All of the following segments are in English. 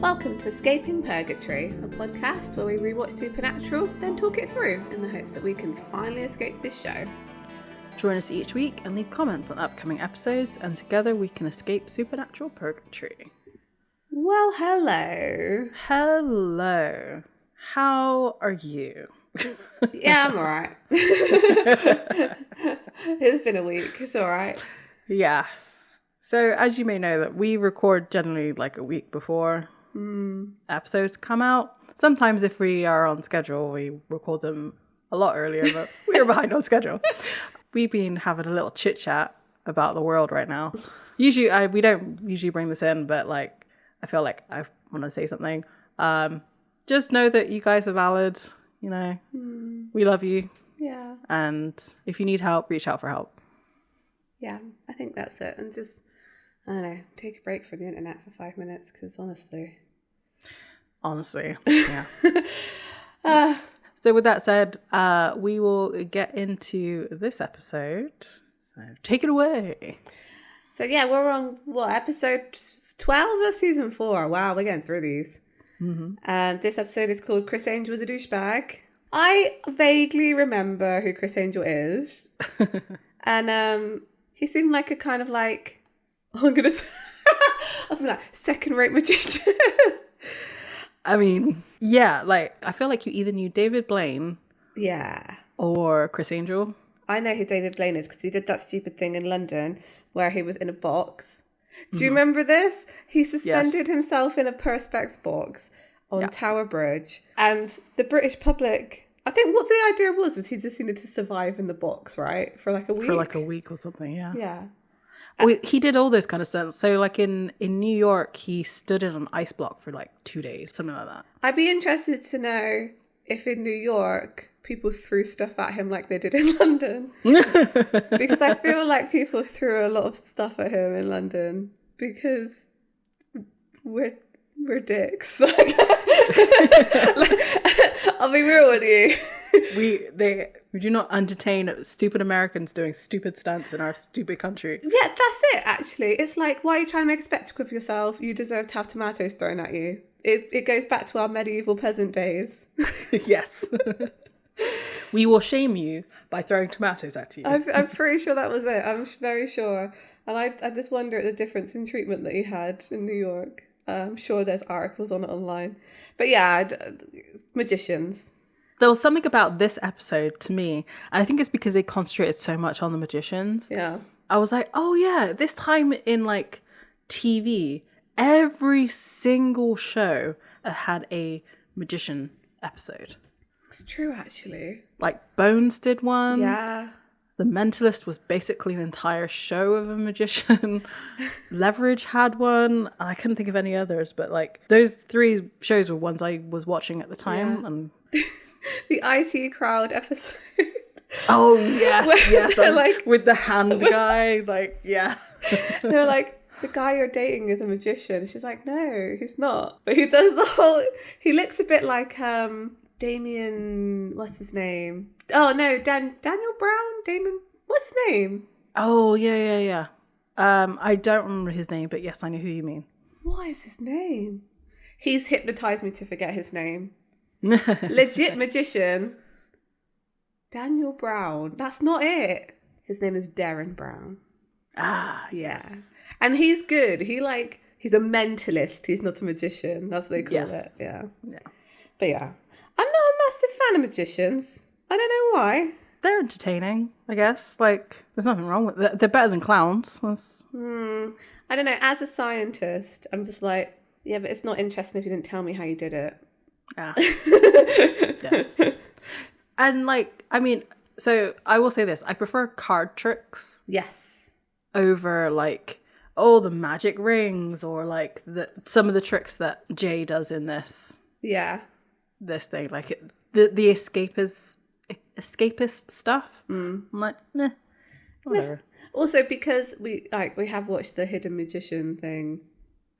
Welcome to Escape Purgatory, a podcast where we rewatch Supernatural, then talk it through in the hopes that we can finally escape this show. Join us each week and leave comments on upcoming episodes, and together we can escape Supernatural Purgatory. Well, hello. Hello. How are you? Yeah, I'm alright. It's been a week, it's alright. Yes. So, as you may know, that we record generally like a week before episodes come out. Sometimes if we are on schedule, we record them a lot earlier, but we are behind on schedule. We've been having a little chit chat about the world right now. Usually, we don't usually bring this in, but like, I feel like I want to say something. Just know that you guys are valid. You know, we love you. Yeah. And if you need help, reach out for help. Yeah, I think that's it. And just, I don't know, take a break from the internet for 5 minutes, because honestly, yeah. So with that said, we will get into this episode. So take it away. So yeah, we're on, episode 12 of season 4. Wow, we're getting through these. And this episode is called Criss Angel is a Douchebag. I vaguely remember who Criss Angel is. And he seemed like a kind of like, I'm going to say, second-rate magician. I mean, yeah, like, I feel like you either knew David Blaine. Yeah. Or Criss Angel. I know who David Blaine is because he did that stupid thing in London where he was in a box. Do you remember this? He suspended himself in a Perspex box on Tower Bridge. And the British public, I think what the idea was he just needed to survive in the box, right? For like a week. For like a week or something, yeah. Yeah. He did all those kind of stunts. So like in New York, he stood in an ice block for like 2 days, something like that. I'd be interested to know if in New York people threw stuff at him like they did in London. Because I feel like people threw a lot of stuff at him in London because we're dicks. I'll be real with you. We do not entertain stupid Americans doing stupid stunts in our stupid country. Yeah, that's it, actually. It's like, why are you trying to make a spectacle of yourself? You deserve to have tomatoes thrown at you. It goes back to our medieval peasant days. Yes. We will shame you by throwing tomatoes at you. I'm pretty sure that was it. I'm very sure. And I just wonder at the difference in treatment that he had in New York. I'm sure there's articles on it online. But yeah, magicians. There was something about this episode to me, and I think it's because they concentrated so much on the magicians. Yeah. I was like, oh yeah, this time in like TV, every single show had a magician episode. It's true, actually. Like Bones did one. Yeah. The Mentalist was basically an entire show of a magician. Leverage had one. I couldn't think of any others, but like those 3 shows were ones I was watching at the time. Yeah. And the IT Crowd episode. Oh yes, yes. Like, with the hand guy, like yeah. They're like, the guy you're dating is a magician. She's like, no, he's not. But he does the whole. He looks a bit like Damien. What's his name? Oh no, Daniel Brown. Damon. What's his name? Oh yeah. I don't remember his name, but yes, I know who you mean. What is his name? He's hypnotized me to forget his name. Legit magician. Daniel Brown. That's not it. His name is Darren Brown. Ah, yeah. Yes. And he's good. He's a mentalist. He's not a magician. That's what they call it. Yeah. But yeah. I'm not a massive fan of magicians. I don't know why. They're entertaining, I guess. Like, there's nothing wrong with it. They're better than clowns. I don't know. As a scientist, I'm just like, yeah, but it's not interesting if you didn't tell me how you did it. Yes. And like, I mean, so I will say this. I prefer card tricks. Yes. Over like, the magic rings or like some of the tricks that Jay does in this. Yeah. This thing. Like the escapist stuff. I'm like, whatever. Also, because we have watched the Hidden Magician thing,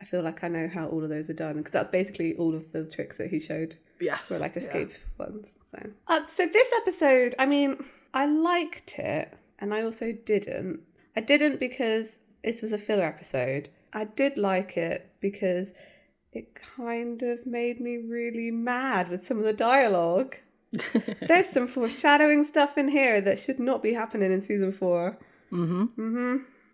I feel like I know how all of those are done because that's basically all of the tricks that he showed. Yes. Were like escape ones. So this episode, I mean, I liked it and I also didn't. I didn't because this was a filler episode. I did like it because it kind of made me really mad with some of the dialogue. There's some foreshadowing stuff in here that should not be happening in season 4.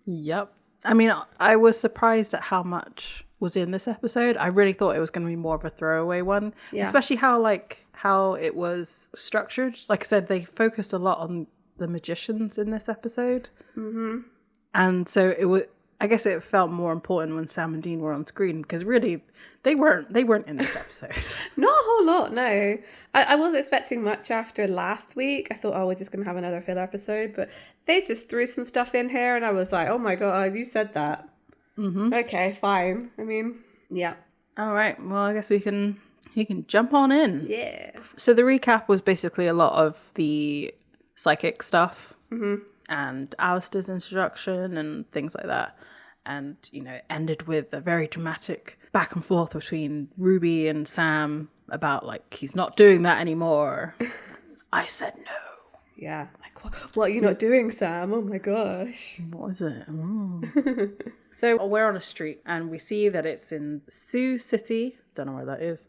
Yep. I mean, I was surprised at how much was in this episode. I really thought it was going to be more of a throwaway one, especially how it was structured. Like I said, they focused a lot on the magicians in this episode, and so it was. I guess it felt more important when Sam and Dean were on screen, because really they weren't in this episode. Not a whole lot, no. I wasn't expecting much after last week. I thought, we're just going to have another filler episode, but they just threw some stuff in here and I was like, oh my God, you said that. Okay, fine. I mean, yeah. All right, well, I guess we can jump on in. Yeah. So the recap was basically a lot of the psychic stuff and Alistair's introduction and things like that. And, it ended with a very dramatic back and forth between Ruby and Sam about, like, he's not doing that anymore. I said no. Yeah. Like, what are you not doing, Sam? Oh, my gosh. What is it? So we're on a street and we see that it's in Sioux City. Don't know where that is.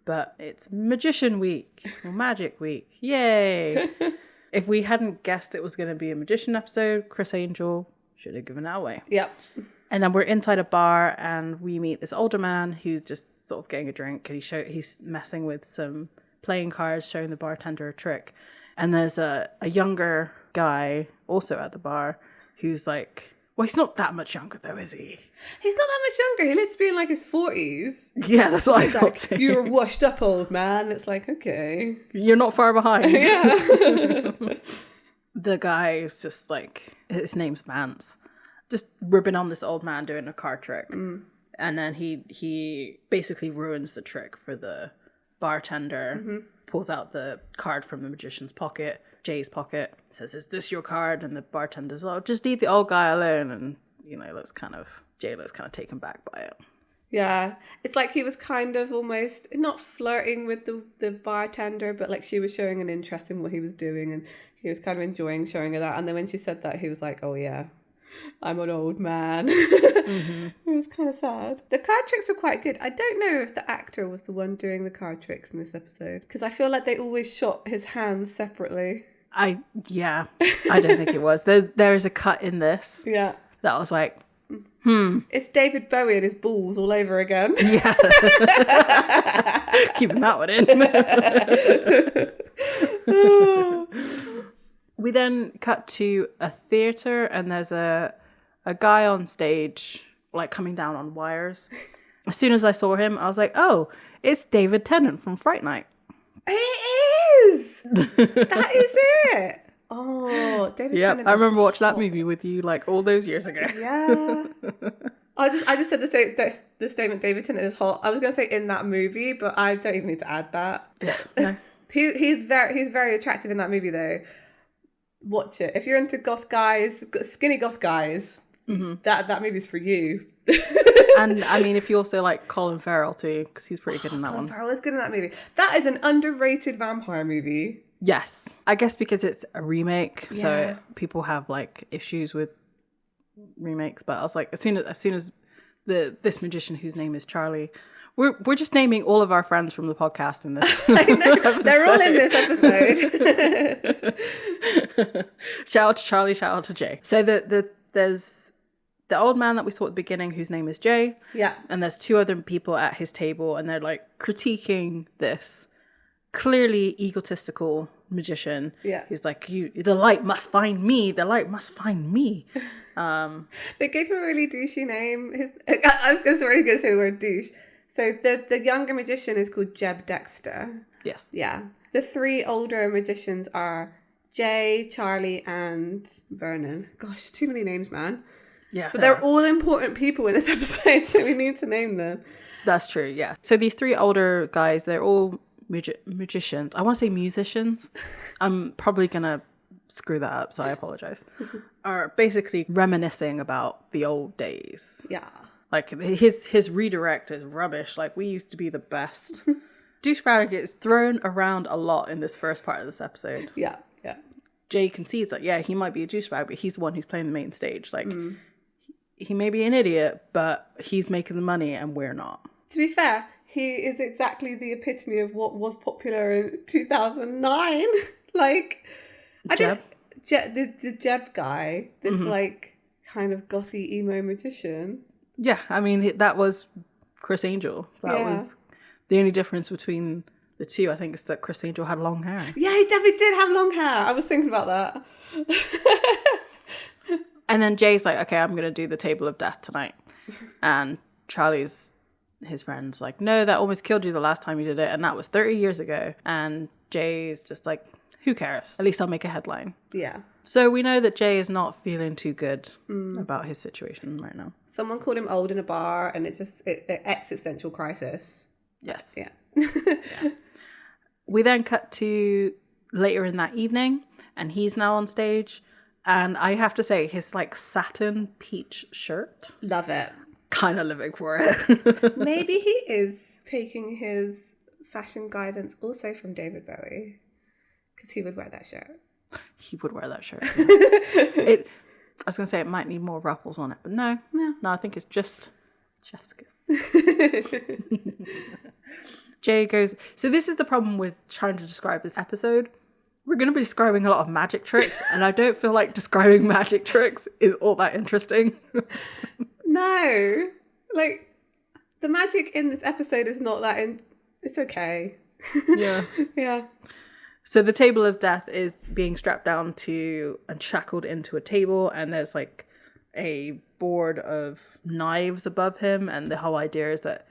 But it's Magician Week or Magic Week. Yay. If we hadn't guessed it was going to be a magician episode, Criss Angel should have given that away. Yep. And then we're inside a bar and we meet this older man who's just sort of getting a drink, and he's messing with some playing cards, showing the bartender a trick. And there's a younger guy also at the bar who's like, well, he's not that much younger though, is he? He's not that much younger. He looks to be in like his 40s. Yeah, that's what I thought too. You're a washed up old man. It's like, okay. You're not far behind. Yeah. The guy is just like, his name's Vance, just ribbing on this old man doing a card trick. And then he basically ruins the trick for the bartender, pulls out the card from the magician's pocket, Jay's pocket, says, "Is this your card?" And the bartender's, "Oh, just leave the old guy alone." And, Jay looks kind of taken back by it. Yeah, it's like he was kind of almost not flirting with the bartender, but like she was showing an interest in what he was doing, and he was kind of enjoying showing her that. And then when she said that, he was like, "Oh yeah, I'm an old man." It was kind of sad. The card tricks were quite good. I don't know if the actor was the one doing the card tricks in this episode, because I feel like they always shot his hands separately. I don't think it was. There is a cut in this. Yeah. That was like, It's David Bowie and his balls all over again. Yeah. Keeping that one in. We then cut to a theatre and there's a guy on stage, like coming down on wires. As soon as I saw him, I was like, oh, it's David Tennant from Fright Night. It is! That is it! Oh, David Tennant. I remember watching that movie with you like all those years ago. Yeah. I just said the statement David Tennant is hot. I was going to say in that movie, but I don't even need to add that. Yeah. No. He's very attractive in that movie though. Watch it. If you're into goth guys, skinny goth guys, that movie's for you. And I mean, if you also like Colin Farrell too, because he's pretty good in that one. Colin Farrell is good in that movie. That is an underrated vampire movie. Yes, I guess because it's a remake, so people have like issues with remakes. But I was like, as soon as this magician whose name is Charlie, we're just naming all of our friends from the podcast in this. I know, they're all in this episode. Shout out to Charlie, shout out to Jay. So there's the old man that we saw at the beginning, whose name is Jay. Yeah. And there's two other people at his table, and they're like critiquing this clearly egotistical magician. Yeah. Who's like, the light must find me. The light must find me. They gave him a really douchey name. I was already going to say the word douche. So the younger magician is called Jeb Dexter. Yes. Yeah. The three older magicians are Jay, Charlie, and Vernon. Gosh, too many names, man. Yeah. But they're all important people in this episode, so we need to name them. That's true, yeah. So these three older guys, they're all magicians. I want to say musicians. I'm probably going to screw that up, so I apologize. Are basically reminiscing about the old days. Yeah. Like, his redirect is rubbish. Like, we used to be the best. Douchebag is thrown around a lot in this first part of this episode. Yeah. Jay concedes that, yeah, he might be a douchebag, but he's the one who's playing the main stage. Like, he may be an idiot, but he's making the money and we're not. To be fair, he is exactly the epitome of what was popular in 2009. Like, the Jeb guy, this like kind of gothy emo magician. Yeah, I mean, that was Criss Angel. That was the only difference between the two, I think, is that Criss Angel had long hair. Yeah, he definitely did have long hair. I was thinking about that. And then Jay's like, okay, I'm going to do the Table of Death tonight. And Charlie's, his friend's like, no, that almost killed you the last time you did it. And that was 30 years ago. And Jay's just like, who cares? At least I'll make a headline. Yeah. So we know that Jay is not feeling too good about his situation right now. Someone called him old in a bar, and it's just an existential crisis. Yes. Yeah. Yeah. We then cut to later in that evening, and he's now on stage. And I have to say, his like satin peach shirt. Love it. Kind of living for it. Maybe he is taking his fashion guidance also from David Bowie, because he would wear that shirt. He would wear that shirt. Yeah. I was going to say it might need more ruffles on it, but no, I think it's just chef's kiss. Jay goes, so this is the problem with trying to describe this episode. We're going to be describing a lot of magic tricks, and I don't feel like describing magic tricks is all that interesting. No. Like, the magic in this episode is not that it's okay. Yeah. Yeah. So the Table of Death is being strapped down to and shackled into a table, and there's like a board of knives above him, and the whole idea is that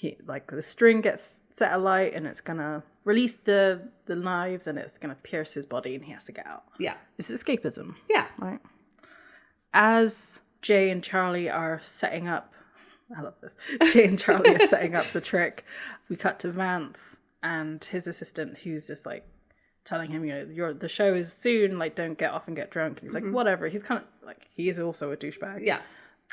the string gets set alight and it's gonna release the knives and it's gonna pierce his body and he has to get out. Yeah. This is escapism. Yeah. Right. As Jay and Charlie are setting up, I love this. Jay and Charlie are setting up the trick. We cut to Vance and his assistant, who's just like telling him, the show is soon, like don't get off and get drunk. And he's like, whatever. He's kind of like, he is also a douchebag. Yeah.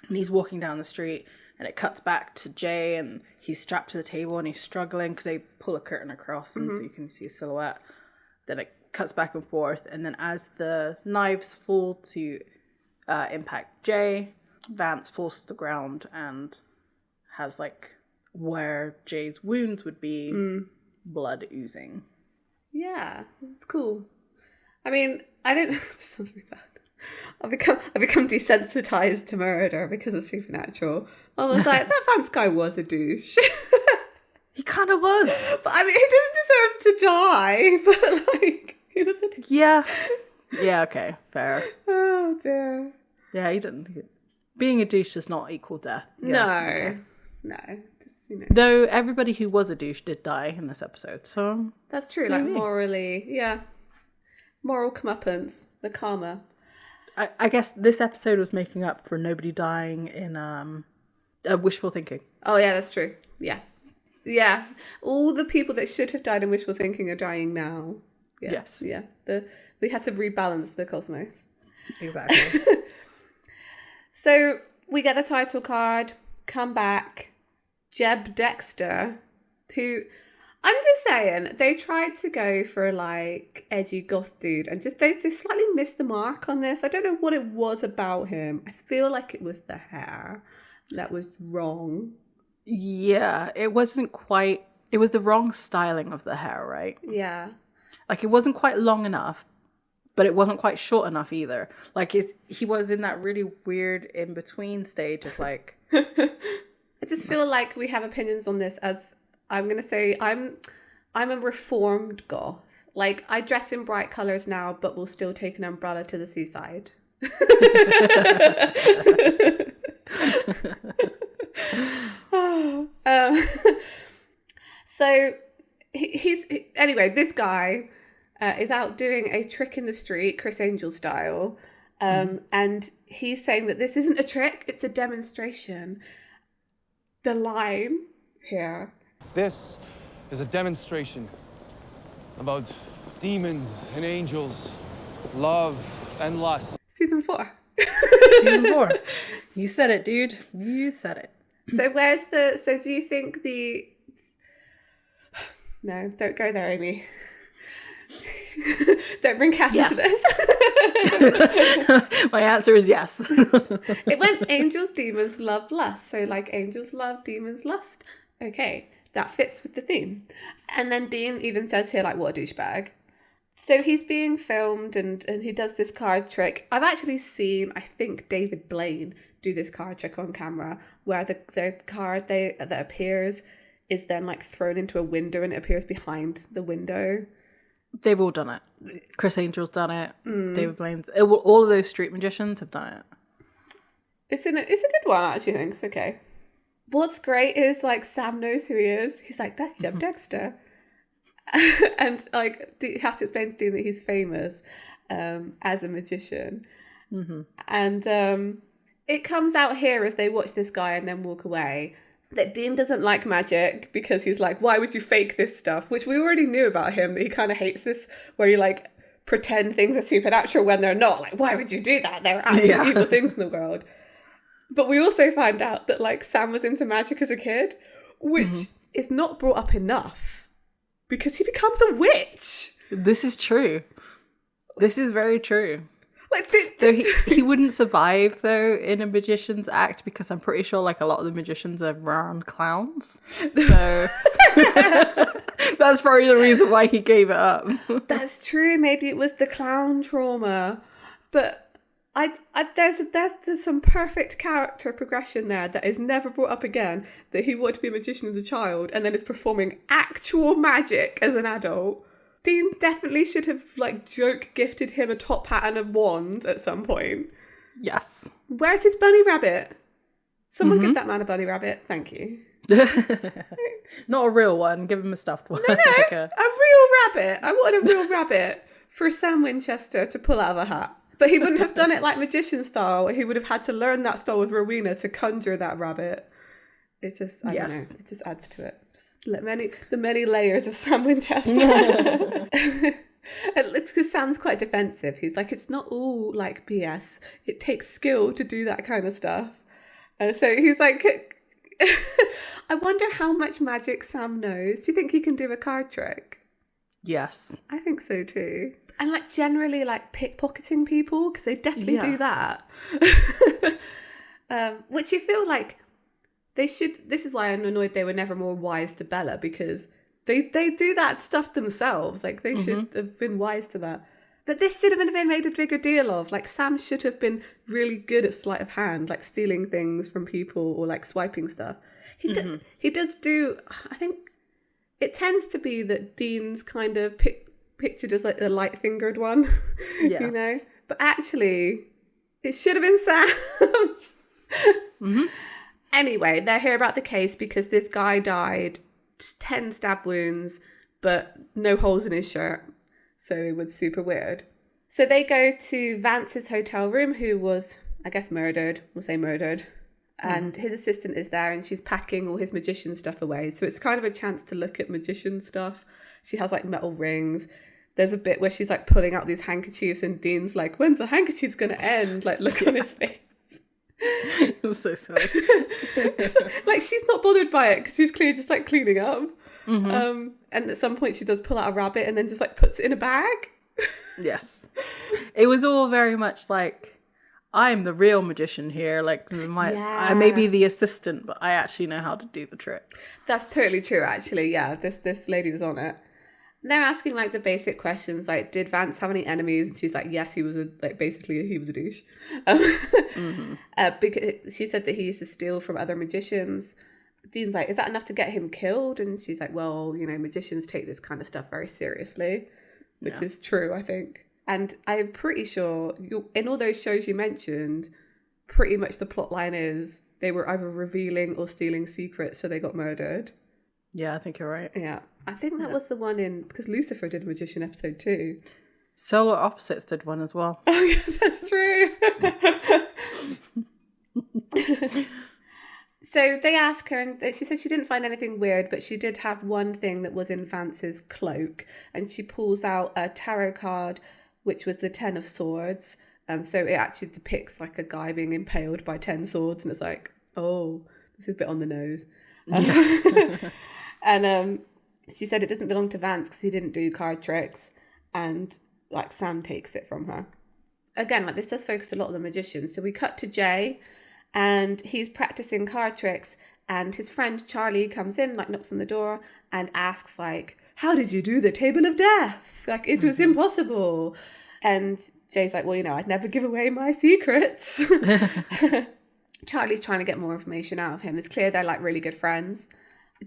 And he's walking down the street and it cuts back to Jay and he's strapped to the table and he's struggling because they pull a curtain across and so you can see a silhouette. Then it cuts back and forth. And then as the knives fall to impact Jay, Vance falls to the ground and has like where Jay's wounds would be blood oozing. Yeah, it's cool. I mean, I don't. This sounds really bad. I become desensitized to murder because of Supernatural. I was like, that Vance guy was a douche. He kind of was. But I mean, he didn't deserve to die. But like, he was a douche. Yeah. Yeah. Okay. Fair. Oh dear. Yeah, he didn't. Being a douche does not equal death. Yeah, No. okay. No. Just, Though everybody who was a douche did die in this episode, so that's true. Like morally, yeah. Moral comeuppance, the karma. I guess this episode was making up for nobody dying in wishful thinking. Oh yeah, that's true. Yeah. Yeah. All the people that should have died in wishful thinking are dying now. Yeah. Yes. Yeah. We had to rebalance the cosmos. Exactly. So we get the title card, come back, Jeb Dexter, who, I'm just saying, they tried to go for a like edgy goth dude and just they slightly missed the mark on this. I don't know what it was about him. I feel like it was the hair that was wrong. Yeah, it was the wrong styling of the hair, right? Yeah. Like it wasn't quite long enough, but it wasn't quite short enough either. Like he was in that really weird in-between stage of like... I just feel like we have opinions on this as... I'm going to say I'm a reformed goth. Like, I dress in bright colours now, but will still take an umbrella to the seaside. So, anyway, this guy is out doing a trick in the street, Criss Angel style. And he's saying that this isn't a trick, it's a demonstration. The line here... This is a demonstration about demons and angels, love and lust. Season 4. Season 4. You said it, dude. You said it. So do you think No, don't go there, Amy. Don't bring Cass into this. My answer is yes. It went angels, demons, love, lust. So like angels love, demons lust. okay, that fits with the theme. And then Dean even says here, like, what a douchebag. So he's being filmed and he does this card trick. I've actually seen, I think, David Blaine do this card trick on camera where the card that appears is then like thrown into a window and it appears behind the window. They've all done it. Criss Angel's done it. David Blaine's. All of those street magicians have done it. It's a good one, I actually think. It's okay. What's great is like Sam knows who he is. He's like, that's Jeb Dexter. And like he has to explain to Dean that he's famous as a magician. And it comes out here as they watch this guy and then walk away that Dean doesn't like magic because he's like, why would you fake this stuff? Which we already knew about him, that he kind of hates this where you like pretend things are supernatural when they're not. Like, why would you do that? There are actual evil things in the world. But we also find out that like Sam was into magic as a kid, which is not brought up enough because he becomes a witch. This is true. This is very true. Like so he wouldn't survive though in a magician's act because I'm pretty sure like a lot of the magicians are round clowns. So that's probably the reason why he gave it up. That's true. Maybe it was the clown trauma, but there's some perfect character progression there that is never brought up again. That he wanted to be a magician as a child and then is performing actual magic as an adult. Dean definitely should have, like, joke gifted him a top hat and a wand at some point. Yes. Where's his bunny rabbit? Someone give that man a bunny rabbit. Thank you. Not a real one. Give him a stuffed one. No, a real rabbit. I wanted a real rabbit for Sam Winchester to pull out of a hat. But he wouldn't have done it like magician style. He would have had to learn that spell with Rowena to conjure that rabbit. It just, I don't know. It just adds to it. The many layers of Sam Winchester. Because Sam's quite defensive. He's like, it's not all like BS. It takes skill to do that kind of stuff. And so he's like, I wonder how much magic Sam knows. Do you think he can do a card trick? Yes. I think so too. And like generally like pickpocketing people, because they definitely do that. Which you feel like they should. This is why I'm annoyed they were never more wise to Bella, because they do that stuff themselves. Like they should have been wise to that. But this should have been made a bigger deal of. Like Sam should have been really good at sleight of hand, like stealing things from people or like swiping stuff. He does do. I think it tends to be that Dean's kind of pictured as like the light-fingered one, you know. But actually, it should have been Sam. Anyway, they're here about the case because this guy died, 10 stab wounds, but no holes in his shirt. So it was super weird. So they go to Vance's hotel room, who was, I guess, murdered. We'll say murdered. And his assistant is there and she's packing all his magician stuff away. So it's kind of a chance to look at magician stuff. She has like metal rings. There's a bit where she's like pulling out these handkerchiefs and Dean's like, when's the handkerchiefs going to end? Like, look on his face. I'm so sorry. Like she's not bothered by it because he's clearly just like cleaning up. And at some point she does pull out a rabbit and then just like puts it in a bag. Yes. It was all very much like, I'm the real magician here. Like I may be the assistant, but I actually know how to do the tricks. That's totally true, actually. Yeah, this lady was on it. They're asking like the basic questions, like, did Vance have any enemies? And she's like, yes, he was a douche. Because she said that he used to steal from other magicians. Dean's like, is that enough to get him killed? And she's like, well, you know, magicians take this kind of stuff very seriously, which is true, I think. And I'm pretty sure in all those shows you mentioned, pretty much the plot line is they were either revealing or stealing secrets, so they got murdered. Yeah, I think you're right. Yeah. I think that was the one because Lucifer did a magician episode too. Solar Opposites did one as well. Oh, yeah, that's true. So they ask her, and she said she didn't find anything weird, but she did have one thing that was in Vance's cloak, and she pulls out a tarot card, which was the 10 of Swords. So it actually depicts like a guy being impaled by 10 swords, and it's like, oh, this is a bit on the nose. And she said it doesn't belong to Vance because he didn't do card tricks, and like Sam takes it from her. Again, like this does focus a lot on the magicians. So we cut to Jay, and he's practicing card tricks, And his friend Charlie comes in, like knocks on the door and asks like, how did you do the table of death? Like, it was impossible. And Jay's like, well, you know, I'd never give away my secrets. Charlie's trying to get more information out of him. It's clear they're like really good friends.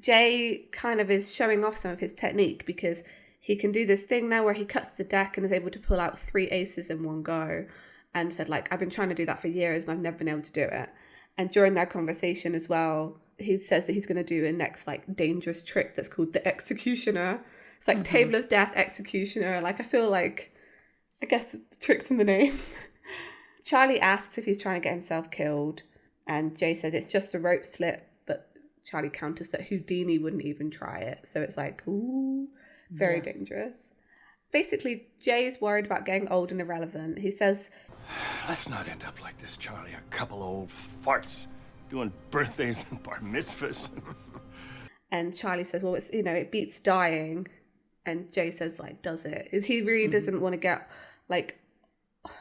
Jay kind of is showing off some of his technique because he can do this thing now where he cuts the deck and is able to pull out 3 aces in one go, and said like, I've been trying to do that for years and I've never been able to do it. And during that conversation as well, he says that he's going to do a next like dangerous trick that's called the executioner. It's like table of death executioner. Like, I feel like, I guess the trick's in the name. Charlie asks if he's trying to get himself killed, and Jay said it's just a rope slip, but Charlie counters that Houdini wouldn't even try it. So it's like, ooh, very dangerous. Basically, Jay's worried about getting old and irrelevant. He says, let's not end up like this, Charlie. A couple old farts doing birthdays and bar mitzvahs. And Charlie says, well, it's, you know, it beats dying. And Jay says, like, does it? He really doesn't want to get, like,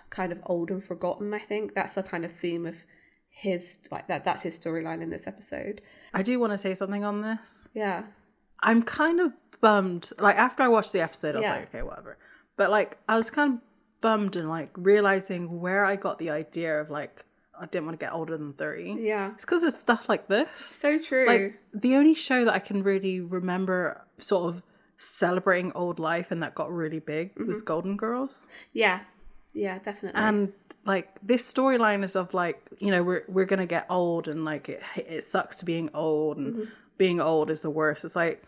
kind of old and forgotten, I think. That's the kind of theme of his, like, that's his storyline in this episode. I do want to say something on this. Yeah. I'm kind of bummed. Like, after I watched the episode, I was like, okay, whatever. But, like, I was kind of bummed and, like, realizing where I got the idea of, like, I didn't want to get older than 30. Yeah. It's because of stuff like this. So true. Like, the only show that I can really remember sort of celebrating old life and that got really big was Golden Girls. Yeah. Yeah, definitely. And, like, this storyline is of, like, you know, we're going to get old and, like, it sucks to being old and being old is the worst. It's like,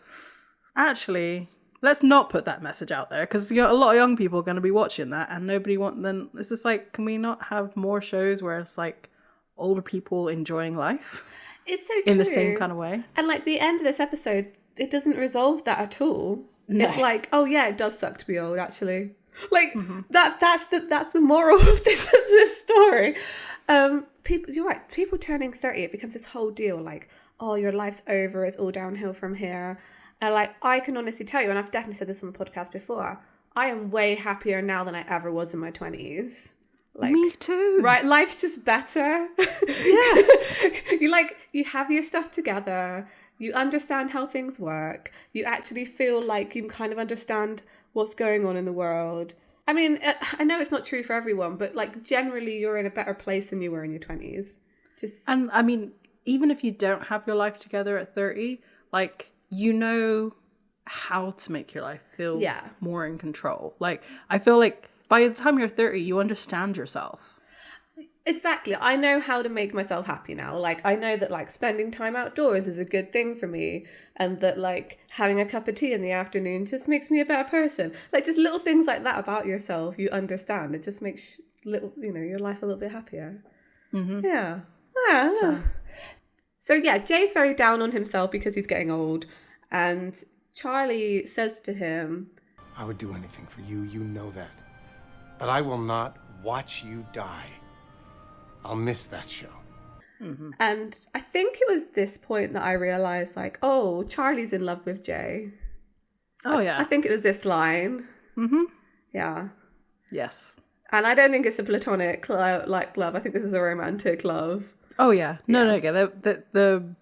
actually, let's not put that message out there, because, you know, a lot of young people are going to be watching that and nobody then it's just like, can we not have more shows where it's like older people enjoying life? It's so true. In the same kind of way. And like the end of this episode, it doesn't resolve that at all. No. It's like, oh yeah, it does suck to be old, actually. Like that's the moral of this story. People, you're right. People turning 30, it becomes this whole deal. Like, oh, your life's over. It's all downhill from here. And like, I can honestly tell you, and I've definitely said this on the podcast before, I am way happier now than I ever was in my 20s. Like, me too. Right? Life's just better. Yes. You have your stuff together. You understand how things work. You actually feel like you kind of understand what's going on in the world. I mean, I know it's not true for everyone, but like generally you're in a better place than you were in your 20s. And I mean, even if you don't have your life together at 30, like, you know how to make your life feel more in control. Like, I feel like by the time you're 30, you understand yourself. Exactly. I know how to make myself happy now. Like, I know that, like, spending time outdoors is a good thing for me, and that, like, having a cup of tea in the afternoon just makes me a better person. Like, just little things like that about yourself, you understand. It just makes your life a little bit happier. Mm-hmm. Yeah. So yeah, Jay's very down on himself because he's getting old, and Charlie says to him, I would do anything for you, you know that. But I will not watch you die. I'll miss that show. Mm-hmm. And I think it was this point that I realised, like, oh, Charlie's in love with Jay. Oh, yeah. I think it was this line. Mm-hmm. Yeah. Yes. And I don't think it's a platonic love. I think this is a romantic love. Oh, yeah. No.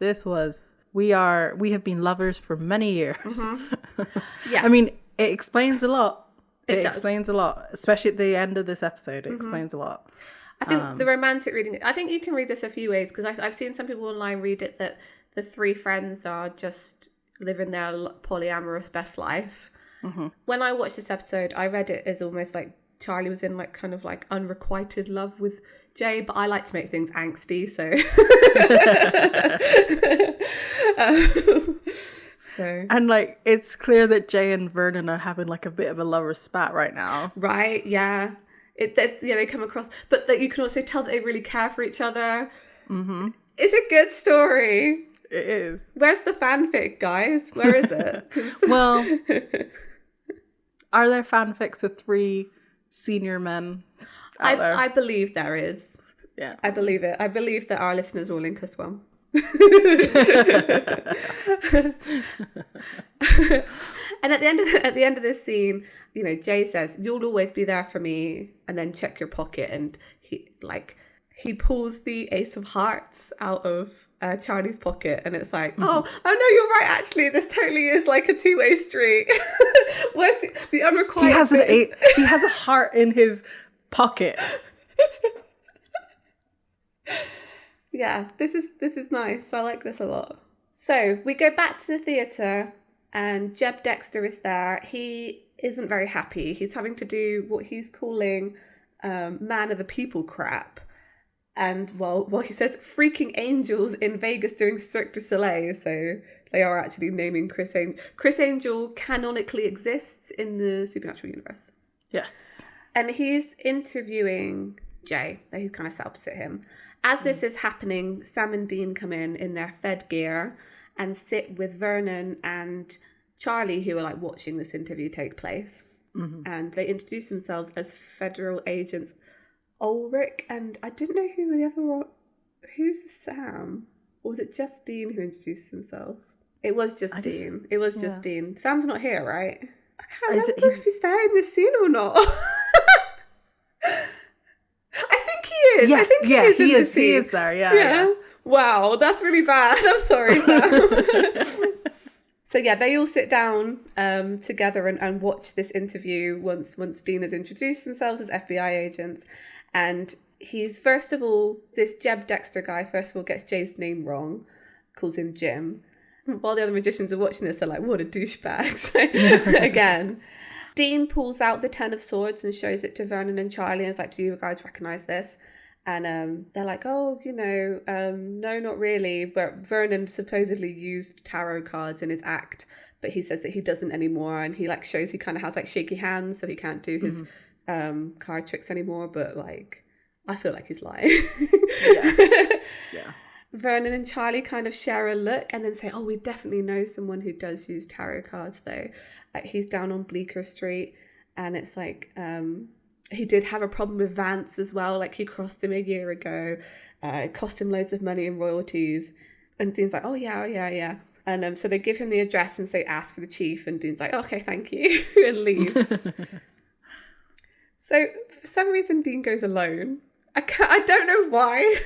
This was, we have been lovers for many years. Mm-hmm. Yeah. I mean, it explains a lot. It explains a lot, especially at the end of this episode. It explains a lot. I think the romantic reading, I think you can read this a few ways, because I've seen some people online read it that the 3 friends are just living their polyamorous best life. Mm-hmm. When I watched this episode, I read it as almost like Charlie was in like kind of like unrequited love with Jay, but I like to make things angsty, so. And like, it's clear that Jay and Vernon are having like a bit of a lover's spat right now. Right, yeah. They come across, but that you can also tell that they really care for each other. Mm-hmm. It's a good story. It is. Where's the fanfic, guys? Where is it? Well, are there fanfics with 3 senior men out there? I believe there is. Yeah. I believe it. I believe that our listeners will link us one. And at the end of this scene, Jay says, "You'll always be there for me," and then check your pocket, and he pulls the Ace of Hearts out of Charlie's pocket, and it's like, oh no, you're right. Actually, this totally is like a two-way street. Where's the unrequited? He has a heart in his pocket. Yeah, this is nice. I like this a lot. So we go back to the theatre, and Jeb Dexter is there. He isn't very happy. He's having to do what he's calling man of the people crap. And well, he says freaking angels in Vegas doing Cirque du Soleil. So they are actually naming Criss Angel. Criss Angel canonically exists in the supernatural universe. Yes. And he's interviewing Jay. He's kind of sat opposite him. As this is happening, Sam and Dean come in their Fed gear and sit with Vernon and Charlie, who are like watching this interview take place. And they introduce themselves as federal agents Ulrich, and I didn't know who the other one. Who's Sam? Or was it just Dean who introduced himself? It was just Dean. It was just Dean. Sam's not here, right? I can't remember if he's there in this scene or not. I think he is. Yes, I think he is in this scene. He is there, yeah. Wow, that's really bad. I'm sorry, Sam. So yeah, they all sit down together and watch this interview once Dean has introduced themselves as FBI agents. And he's, first of all, this Jeb Dexter guy, first of all, gets Jay's name wrong, calls him Jim. While the other magicians are watching this, they're like, what a douchebag. So, again, Dean pulls out the 10 of swords and shows it to Vernon and Charlie and is like, do you guys recognize this? And they're like, oh, no, not really. But Vernon supposedly used tarot cards in his act, but he says that he doesn't anymore. And he like shows he kind of has like shaky hands, so he can't do his card tricks anymore. But like, I feel like he's lying. Yeah. Vernon and Charlie kind of share a look and then say, oh, we definitely know someone who does use tarot cards though. Like he's down on Bleecker Street, and it's like he did have a problem with Vance as well. Like he crossed him a year ago. It cost him loads of money in royalties. And Dean's like, oh yeah. And so they give him the address and say, ask for the chief. And Dean's like, okay, thank you. And leaves. So for some reason, Dean goes alone. I don't know why.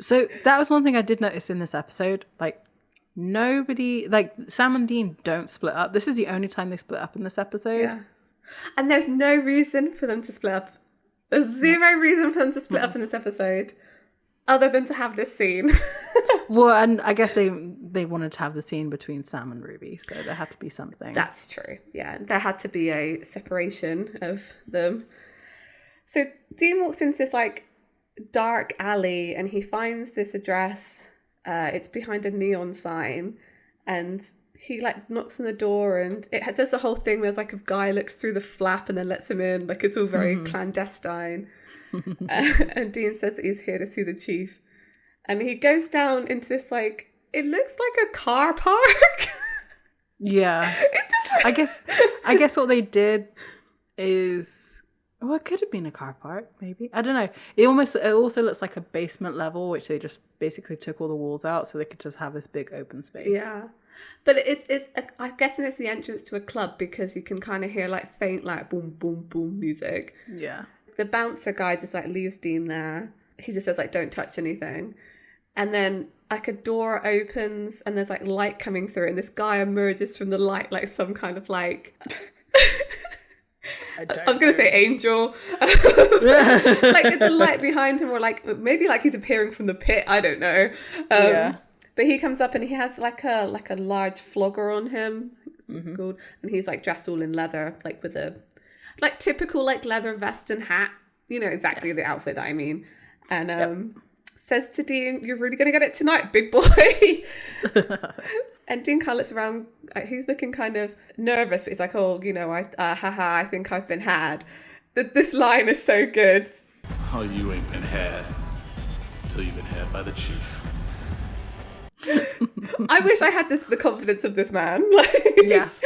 So that was one thing I did notice in this episode. Like nobody, like Sam and Dean don't split up. This is the only time they split up in this episode. Yeah. And there's no reason for them to split up. There's zero reason for them to split up in this episode, other than to have this scene. Well, and I guess they wanted to have the scene between Sam and Ruby, so there had to be something. That's true. Yeah, there had to be a separation of them. So Dean walks into this like dark alley and he finds this address. It's behind a neon sign, and he like knocks on the door, and it does the whole thing where it's like a guy looks through the flap and then lets him in. Like it's all very clandestine. And Dean says that he's here to see the chief. And he goes down into this like, it looks like a car park. Yeah. I guess what they did is, well, it could have been a car park, maybe. I don't know. It also looks like a basement level, which they just basically took all the walls out so they could just have this big open space. Yeah. But I'm guessing it's the entrance to a club, because you can kind of hear like faint like boom, boom, boom music. Yeah. The bouncer guy just like leaves Dean there. He just says like, don't touch anything. And then like a door opens and there's like light coming through, and this guy emerges from the light like some kind of like... I was going to say angel. Like the light behind him, or like maybe like he's appearing from the pit. I don't know. Yeah. But he comes up and he has like a large flogger on him. It's called, and he's like dressed all in leather, like with a like typical like leather vest and hat. You know exactly the outfit that I mean. And says to Dean, "You're really going to get it tonight, big boy." And Dean kind of looks around. He's looking kind of nervous, but he's like, "Oh, I think I've been had." This line is so good. Oh, you ain't been had until you've been had by the chief. I wish I had the confidence of this man. Yes.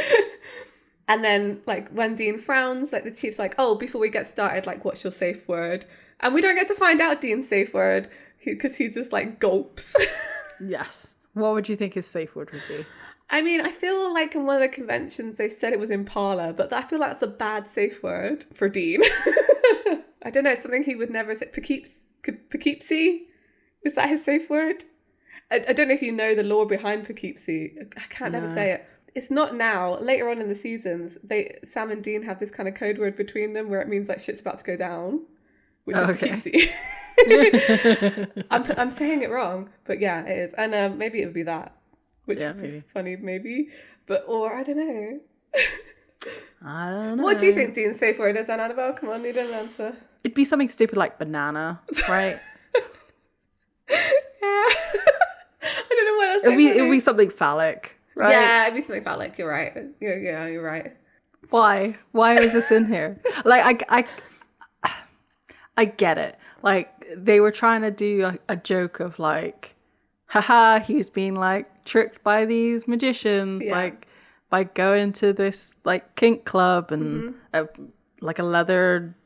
And then, like, when Dean frowns, like, the chief's like, "Oh, before we get started, like, what's your safe word?" And we don't get to find out Dean's safe word, because he just, like, gulps. Yes. What would you think his safe word would be? I mean, I feel like in one of the conventions they said it was Impala, but I feel like that's a bad safe word for Dean. I don't know, something he would never say. Poughkeepsie? Is that his safe word? I don't know if you know the lore behind Poughkeepsie. I can't never say it. It's not now. Later on in the seasons, Sam and Dean have this kind of code word between them where it means like shit's about to go down, which is Poughkeepsie. I'm saying it wrong, but yeah, it is. And maybe it would be that, which would be funny, maybe. Or I don't know. I don't know. What do you think Dean's safe word is, Annabelle? Come on, need an answer. It'd be something stupid like banana, right? Yeah. I don't know what else. It'd be something phallic, right? Yeah, it'd be something phallic. You're right. Yeah, you're right. Why? Why is this in here? Like, I get it. Like, they were trying to do a joke of like, haha, he's being like tricked by these magicians, like by going to this like kink club and like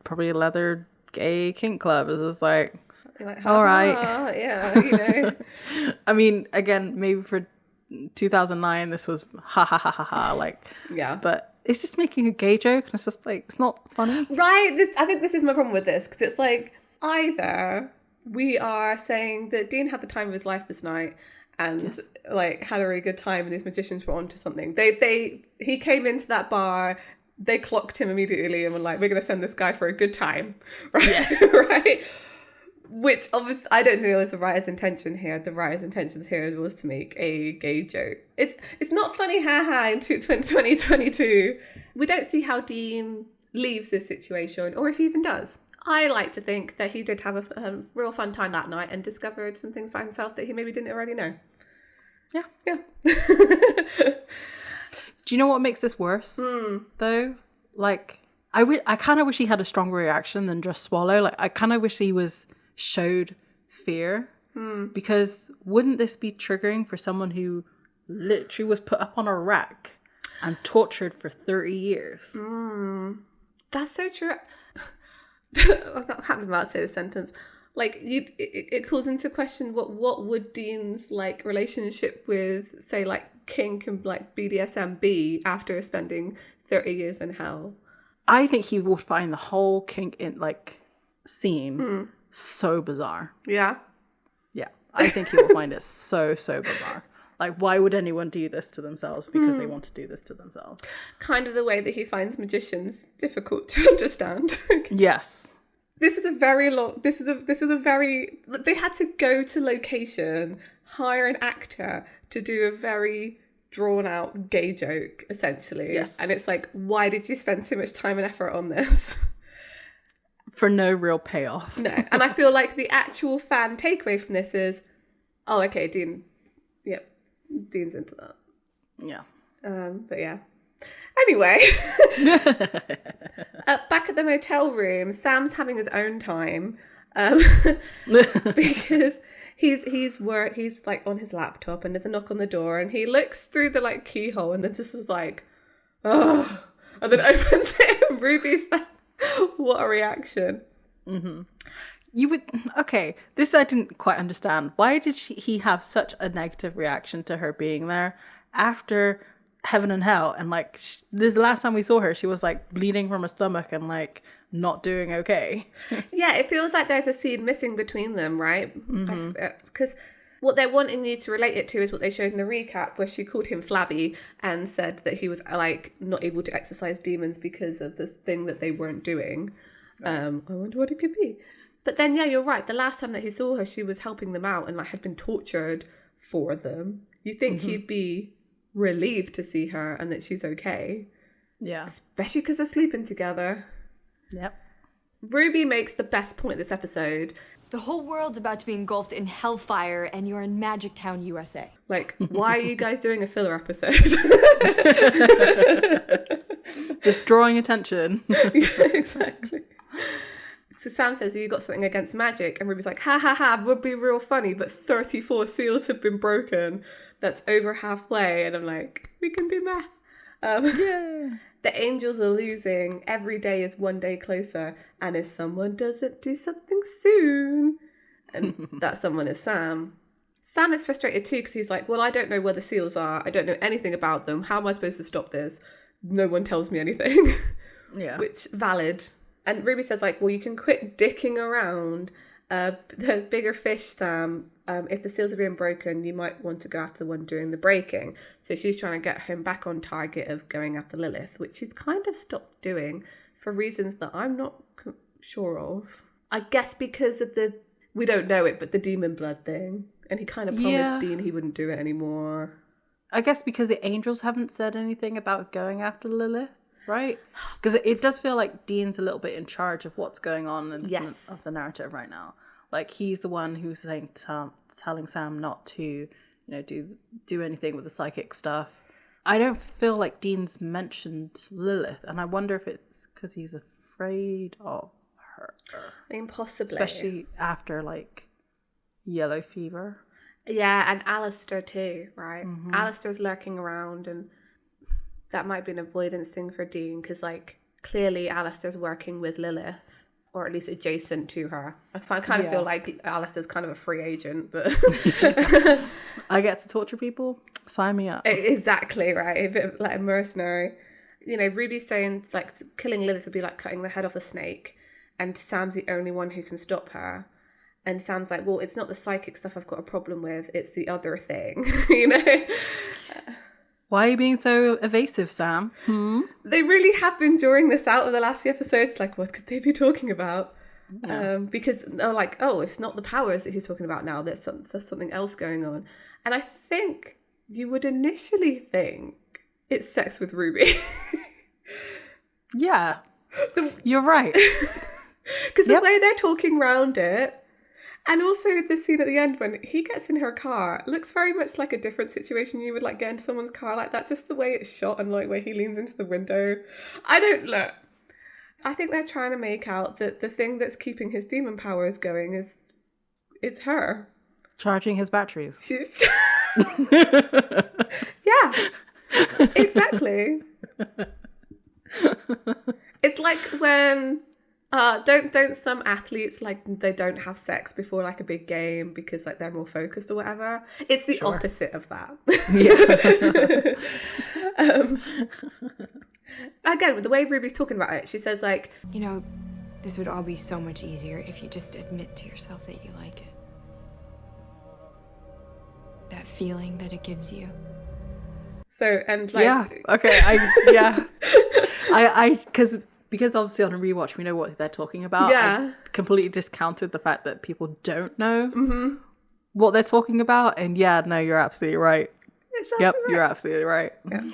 probably a leather gay kink club. It's just like all right, yeah, you know. I mean, again, maybe for 2009, this was ha ha ha ha ha, like but it's just making a gay joke, and it's just like it's not funny, right? I think this is my problem with this because it's like either we are saying that Dean had the time of his life this night and like had a really good time, and these magicians were onto something. He came into that bar. They clocked him immediately and were like, "We're going to send this guy for a good time," right? Yes. Right. Which obviously I don't think it was the writer's intention here. The writer's intentions here was to make a gay joke. It's not funny, haha, in 2022. We don't see how Dean leaves this situation, or if he even does. I like to think that he did have a real fun time that night and discovered some things by himself that he maybe didn't already know. Yeah. Do you know what makes this worse, though? Like, I kind of wish he had a stronger reaction than just swallow. Like, I kind of wish he showed fear, because wouldn't this be triggering for someone who literally was put up on a rack and tortured for 30 years? That's so true. I can't be about to say this sentence. Like, it calls into question what would Dean's like relationship with, say, like kink and like BDSM be after spending 30 years in hell? I think he will find the whole kink in like scene so bizarre. Yeah, I think he will find it so bizarre. Like, why would anyone do this to themselves because they want to do this to themselves? Kind of the way that he finds magicians difficult to understand. Yes. This is a very long. This is a very. They had to go to location, hire an actor to do a very drawn out gay joke, essentially. Yes. And it's like, why did you spend so much time and effort on this? For no real payoff. No. And I feel like the actual fan takeaway from this is, oh, okay, Dean. Yep, Dean's into that. Yeah. But yeah. Anyway, back at the motel room, Sam's having his own time because he's like on his laptop, and there's a knock on the door, and he looks through the like keyhole, and then just is like, oh, and then opens it, and Ruby's like, what a reaction. You would this I didn't quite understand. Why did he have such a negative reaction to her being there after Heaven and Hell? And like, this last time we saw her, she was like bleeding from her stomach and like not doing okay. Yeah, it feels like there's a scene missing between them, right? Because what they're wanting you to relate it to is what they showed in the recap, where she called him flabby and said that he was like not able to exorcise demons because of the thing that they weren't doing. I wonder what it could be. But then, yeah, you're right. The last time that he saw her, she was helping them out and like had been tortured for them. You think he'd be relieved to see her and that she's okay. Yeah. Especially because they're sleeping together. Yep. Ruby makes the best point this episode. The whole world's about to be engulfed in hellfire, and you're in Magic Town, USA. Like, why are you guys doing a filler episode? Just drawing attention. Yeah, exactly. So Sam says, you got something against magic? And Ruby's like, ha ha ha, would be real funny, but 34 seals have been broken. That's over halfway. And I'm like, we can do math. Yeah. The angels are losing. Every day is one day closer. And if someone doesn't do something soon, and that someone is Sam. Sam is frustrated too, because he's like, well, I don't know where the seals are. I don't know anything about them. How am I supposed to stop this? No one tells me anything. Yeah. Which, valid. And Ruby says, like, well, you can quit dicking around The bigger fish, Sam, if the seals are being broken, you might want to go after the one doing the breaking. So she's trying to get him back on target of going after Lilith, which she's kind of stopped doing for reasons that I'm not sure of. I guess because of we don't know it, but the demon blood thing. And he kind of promised Dean he wouldn't do it anymore. I guess because the angels haven't said anything about going after Lilith, right? Because it does feel like Dean's a little bit in charge of what's going on of the narrative right now. Like, he's the one who's telling Sam not to, do anything with the psychic stuff. I don't feel like Dean's mentioned Lilith, and I wonder if it's because he's afraid of her. I mean, possibly. Especially after, yellow fever. Yeah, and Alistair too, right? Mm-hmm. Alistair's lurking around, and that might be an avoidance thing for Dean, because, clearly Alistair's working with Lilith, or at least adjacent to her. I kind of feel like Alistair's kind of a free agent, but... I get to torture people? Sign me up. Exactly, right? A bit like a mercenary. Ruby's saying, killing Lilith would be like cutting the head off a snake, and Sam's the only one who can stop her. And Sam's like, well, it's not the psychic stuff I've got a problem with, it's the other thing, Why are you being so evasive, Sam? They really have been drawing this out of the last few episodes. What could they be talking about? Yeah. Because they're like, oh, it's not the powers that he's talking about now. There's something else going on. And I think you would initially think it's sex with Ruby. Yeah, you're right. Because the way they're talking around it, and also the scene at the end when he gets in her car, looks very much like a different situation you would get into someone's car like that. Just the way it's shot and where he leans into the window. I think they're trying to make out that the thing that's keeping his demon powers going it's her. Charging his batteries. She's... Yeah, exactly. It's like when... don't some athletes they don't have sex before a big game because they're more focused or whatever? It's the opposite of that. Yeah. Again, with the way Ruby's talking about it, she says this would all be so much easier if you just admit to yourself that you like it. That feeling that it gives you. So and yeah, okay, because obviously on a rewatch we know what they're talking about. Yeah. I completely discounted the fact that people don't know what they're talking about, and you're absolutely right. Yep, right. You're absolutely right. Yeah.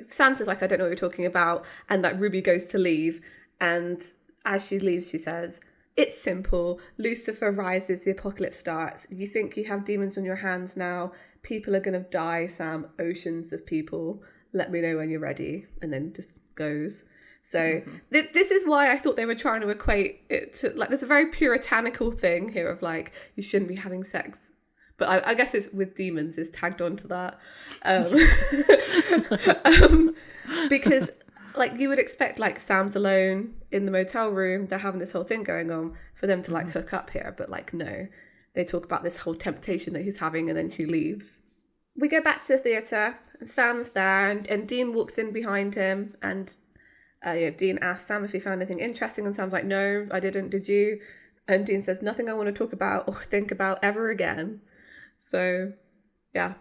Sam says I don't know what you're talking about, and Ruby goes to leave, and as she leaves she says, it's simple. Lucifer rises, the apocalypse starts. You think you have demons on your hands now. People are going to die, Sam. Oceans of people. Let me know when you're ready. And then just goes. So this is why I thought they were trying to equate it to there's a very puritanical thing here of you shouldn't be having sex, but I guess it's with demons is tagged onto that, because you would expect Sam's alone in the motel room, they're having this whole thing going on for them to hook up here, but no, they talk about this whole temptation that he's having, and then she leaves. We go back to the theatre, and Sam's there, and Dean walks in behind him, and Dean asks Sam if he found anything interesting, and Sam's like, no, I didn't, did you? And Dean says, nothing I want to talk about or think about ever again. So, yeah.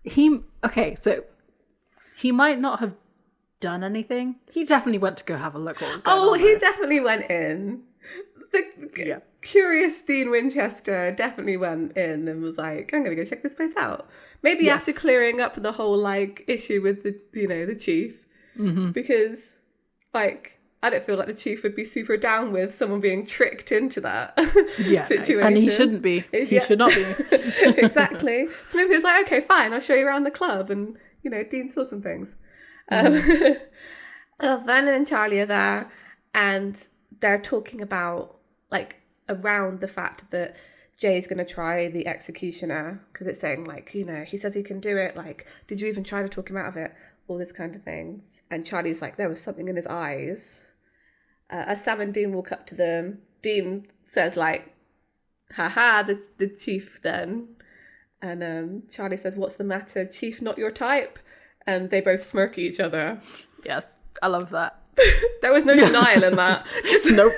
So he might not have done anything. He definitely went to go have a look what was going on. He definitely went in. The curious Dean Winchester definitely went in and was like, I'm going to go check this place out. Maybe after clearing up the whole issue with the chief. Mm-hmm. Because... I don't feel like the chief would be super down with someone being tricked into that situation. And he shouldn't be. He should not be. Exactly. So maybe he was like, okay, fine, I'll show you around the club. And, Dean saw some things. Vernon and Charlie are there, and they're talking about, around the fact that Jay's going to try the executioner. Because it's saying, he says he can do it. Did you even try to talk him out of it? All this kind of thing. And Charlie's like, there was something in his eyes. As Sam and Dean walk up to them, Dean says haha, the chief then. And Charlie says, what's the matter? Chief, not your type? And they both smirk at each other. Yes, I love that. There was no denial in that. Just Nope.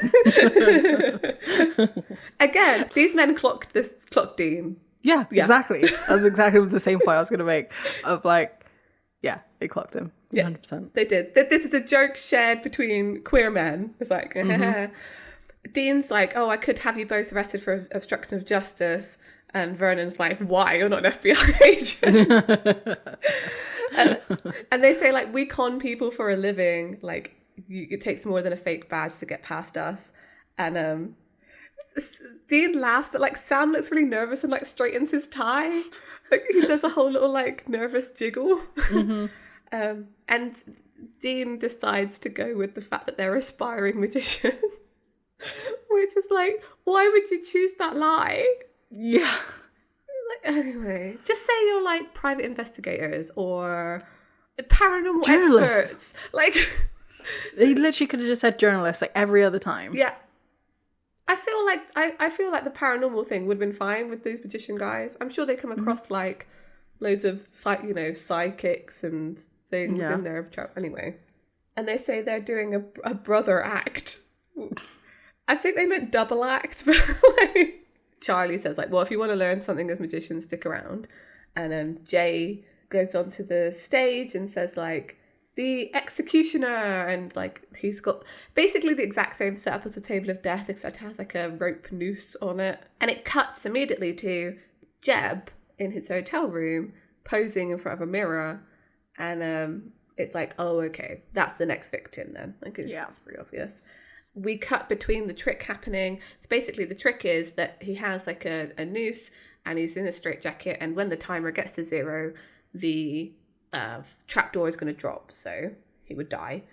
again, these men clocked Dean. Yeah, exactly. That's exactly the same point I was going to make. Of like, yeah, they clocked him. 100%. They did. This is a joke shared between queer men. It's like, Dean's like, oh, I could have you both arrested for obstruction of justice. And Vernon's like, why? You're not an FBI agent. and they say, like, we con people for a living. Like, it takes more than a fake badge to get past us. And Dean laughs, but, like, Sam looks really nervous and, like, straightens his tie. Like, he does a whole little, like, nervous jiggle. And Dean decides to go with the fact that they're aspiring magicians. Which is like, why would you choose that lie? Yeah. Like, anyway, just say you're like private investigators or paranormal Journalists. experts. Like, They literally could have just said journalists like every other time. yeah. I feel like the paranormal thing would have been fine with these magician guys. I'm sure they come across like loads of psychics and things in their anyway. And they say they're doing a brother act. I think they meant double act, but like Charlie says, like, well, if you want to learn something as magicians, stick around. And Jay goes onto the stage and says, like, the executioner, and like he's got basically the exact same setup as the table of death, except it has like a rope noose on it. And it cuts immediately to Jeb in his hotel room posing in front of a mirror, and it's like, oh, okay, that's the next victim then. Like, it's pretty obvious. We cut between the trick happening. So basically the trick is that he has like a noose and he's in a straitjacket, and when the timer gets to 0, the trapdoor is going to drop, so he would die.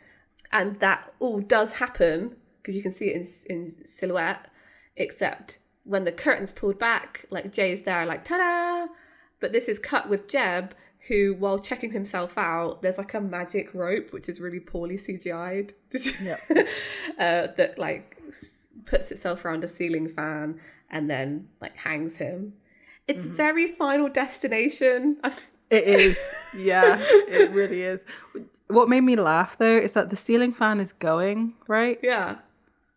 And that all does happen because you can see it in silhouette, except when the curtain's pulled back, like Jay's there like, ta-da! But this is cut with Jeb, who, while checking himself out, there's like a magic rope, which is really poorly CGI'd, that like puts itself around a ceiling fan and then like hangs him. It's very Final Destination. It is. Yeah, it really is. What made me laugh though is that the ceiling fan is going, right? Yeah.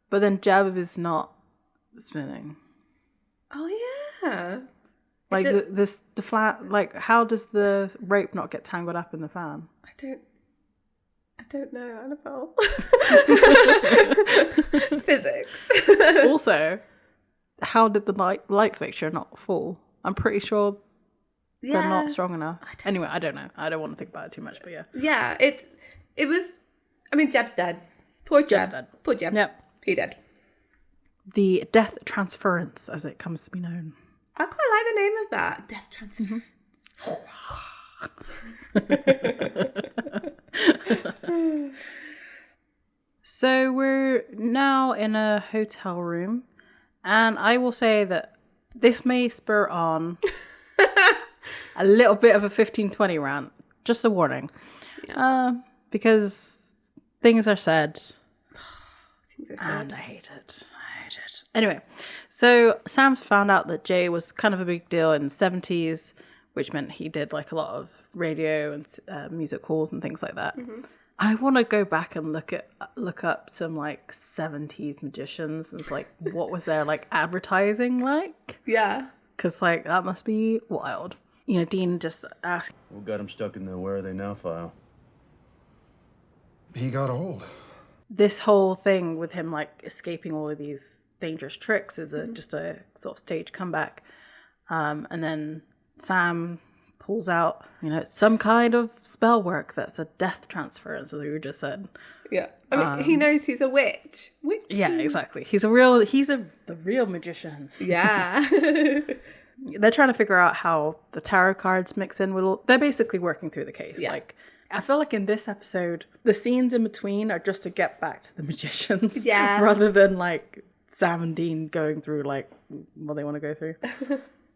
But then Jeb is not spinning. Oh yeah. Like the flat, like how does the rope not get tangled up in the fan? I don't know, Annabelle. Physics. Also, how did the light fixture not fall? I'm pretty sure they're not strong enough. Anyway, I don't know. I don't want to think about it too much, but yeah. Yeah, it was. I mean, Jeb's dead. Poor Jeb. Poor Jeb. Yep. He dead. The death transference, as it comes to be known. I quite like the name of that. Death transference. So we're now in a hotel room, and I will say that this may spur on a little bit of a 15-20 rant. Just a warning. Yeah. Because things are said. And I hate it. Anyway, so Sam's found out that Jay was kind of a big deal in the 70s, which meant he did like a lot of radio and music halls and things like that. I want to go back and look up some like 70s magicians and it's like, what was their like advertising like? Yeah. Because like that must be wild. You know, Dean just asked. What got him stuck in the Where Are They Now file? He got old. This whole thing with him like escaping all of these dangerous tricks is just a sort of stage comeback. And then Sam pulls out, you know, some kind of spell work that's a death transference, as we just said. Yeah. I mean, he knows he's a witch. Yeah, exactly. He's the real magician. Yeah. They're trying to figure out how the tarot cards mix in with all. They're basically working through the case. Yeah. Like, I feel like in this episode, the scenes in between are just to get back to the magicians. Yeah. Rather than like Sam and Dean going through like what they want to go through.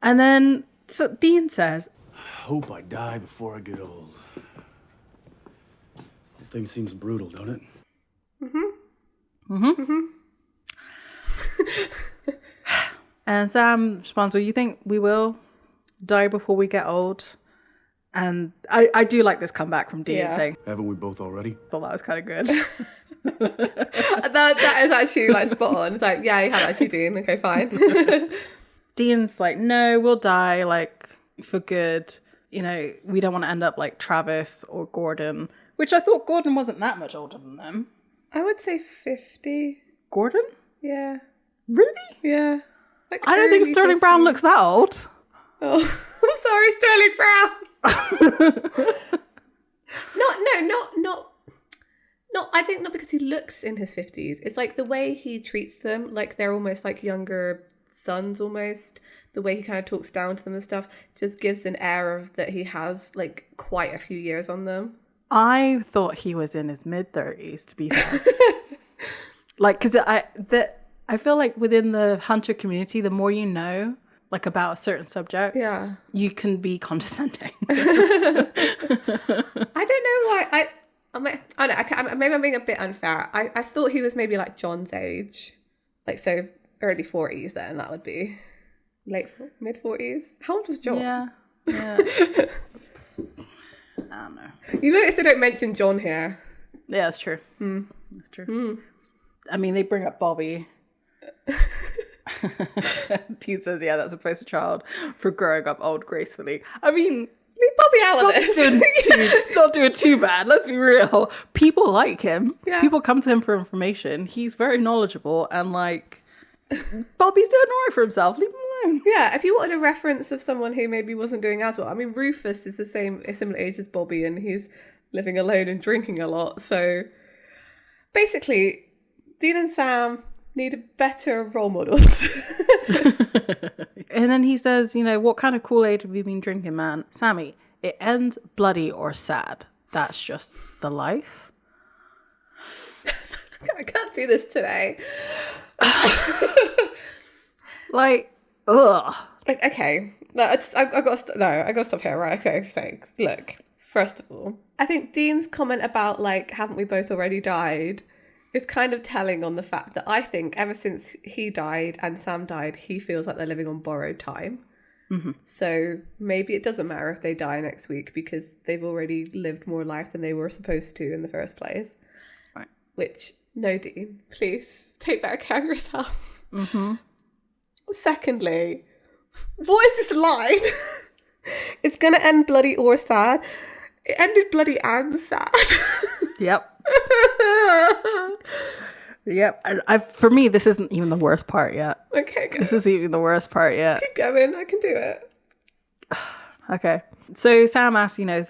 And then so Dean says, I hope I die before I get old. Whole thing seems brutal, don't it? And Sam responds, well, you think we will die before we get old? And I do like this comeback from Dean saying, haven't we both already? Thought that was kind of good. That is actually like spot on. It's like, yeah, you have actually, Dean. Okay, fine. Dean's like, no, we'll die, like, for good. You know, we don't want to end up like Travis or Gordon, which I thought Gordon wasn't that much older than them. I would say 50. Gordon? Yeah. Really? Yeah. Like I don't think Sterling 50. Brown looks that old. Oh, I'm sorry, Sterling Brown. Not. I think not because he looks in his 50s. It's like the way he treats them, like they're almost like younger sons almost. The way he kind of talks down to them and stuff just gives an air of that he has like quite a few years on them. I thought he was in his mid-30s, to be fair. Like, because I feel like within the hunter community, the more you know, like about a certain subject, Yeah. you can be condescending. I don't know why. I don't know. Maybe I'm being a bit unfair. I thought he was maybe like John's age, like so early 40s. Then that would be mid 40s. How old was John? Yeah. I don't know. You notice they don't mention John here. Yeah, that's true. That's true. I mean, they bring up Bobby. Dean says, yeah, that's a poster child for growing up old gracefully. I mean, leave Bobby out of this. Not doing too bad, let's be real. People like him. Yeah. People come to him for information. He's very knowledgeable, and like, Bobby's doing all right for himself. Leave him alone. Yeah, if you wanted a reference of someone who maybe wasn't doing as well, I mean, Rufus is a similar age as Bobby, and he's living alone and drinking a lot. So basically, Dean and Sam need better role models. And then he says, you know, what kind of Kool-Aid have you been drinking, man? Sammy, it ends bloody or sad. That's just the life. I can't do this today. Like, ugh. Like, okay, no, I got to stop here, right? Okay, so look. First of all, I think Dean's comment about like, haven't we both already died, is kind of telling on the fact that I think ever since he died and Sam died, he feels like they're living on borrowed time. Mm-hmm. So maybe it doesn't matter if they die next week because they've already lived more life than they were supposed to in the first place. Right. Which, no, Dean, please take better care of yourself. Mm-hmm. Secondly, what is this line? It's going to end bloody or sad. It ended bloody and sad. Yep. Yep. For me, this isn't even the worst part yet. Okay, good. This isn't even the worst part yet. Keep going. I can do it. Okay. So Sam asks, you know,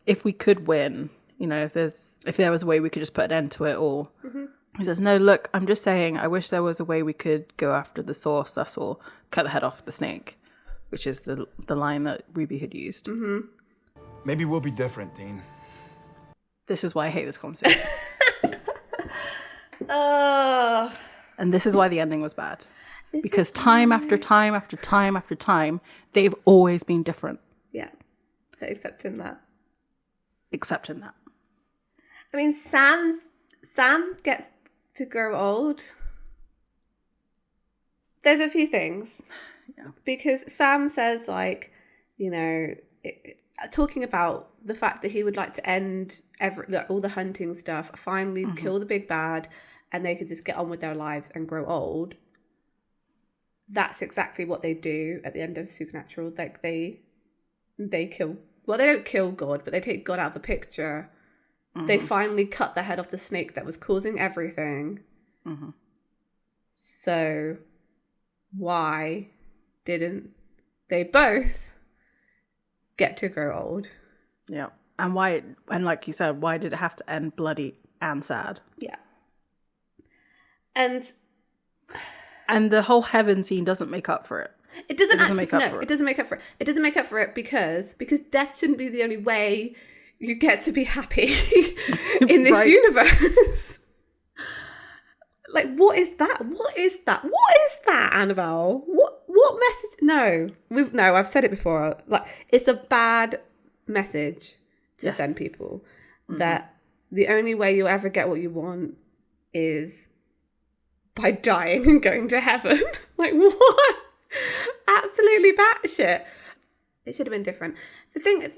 if we could win, you know, if there was a way we could just put an end to it all. Mm-hmm. He says, no, look, I'm just saying, I wish there was a way we could go after the source, that's all. Cut the head off the snake, which is the line that Ruby had used. Mm-hmm. Maybe we'll be different, Dean. This is why I hate this conversation. And this is why the ending was bad. Because time after time after time after time, they've always been different. Yeah. Accepting that. Accepting that. I mean, Sam gets to grow old. There's a few things. Yeah. Because Sam says, like, you know, talking about the fact that he would like to end all the hunting stuff, finally kill the big bad, and they could just get on with their lives and grow old. That's exactly what they do at the end of Supernatural. Like they kill. Well, they don't kill God, but they take God out of the picture. Mm-hmm. They finally cut the head off the snake that was causing everything. Mm-hmm. So why didn't they both get to grow old? Yeah. And why, and like you said, why did it have to end bloody and sad? Yeah. And the whole heaven scene doesn't make up for it. It doesn't make up for it. It doesn't make up for it. It doesn't make up for it because death shouldn't be the only way you get to be happy in this universe. Like, what is that? What is that? What is that, Annabelle? What message? No, I've said it before. Like, it's a bad message to send people that the only way you'll ever get what you want is by dying and going to heaven. Like, what? Absolutely batshit. It should have been different. The thing is,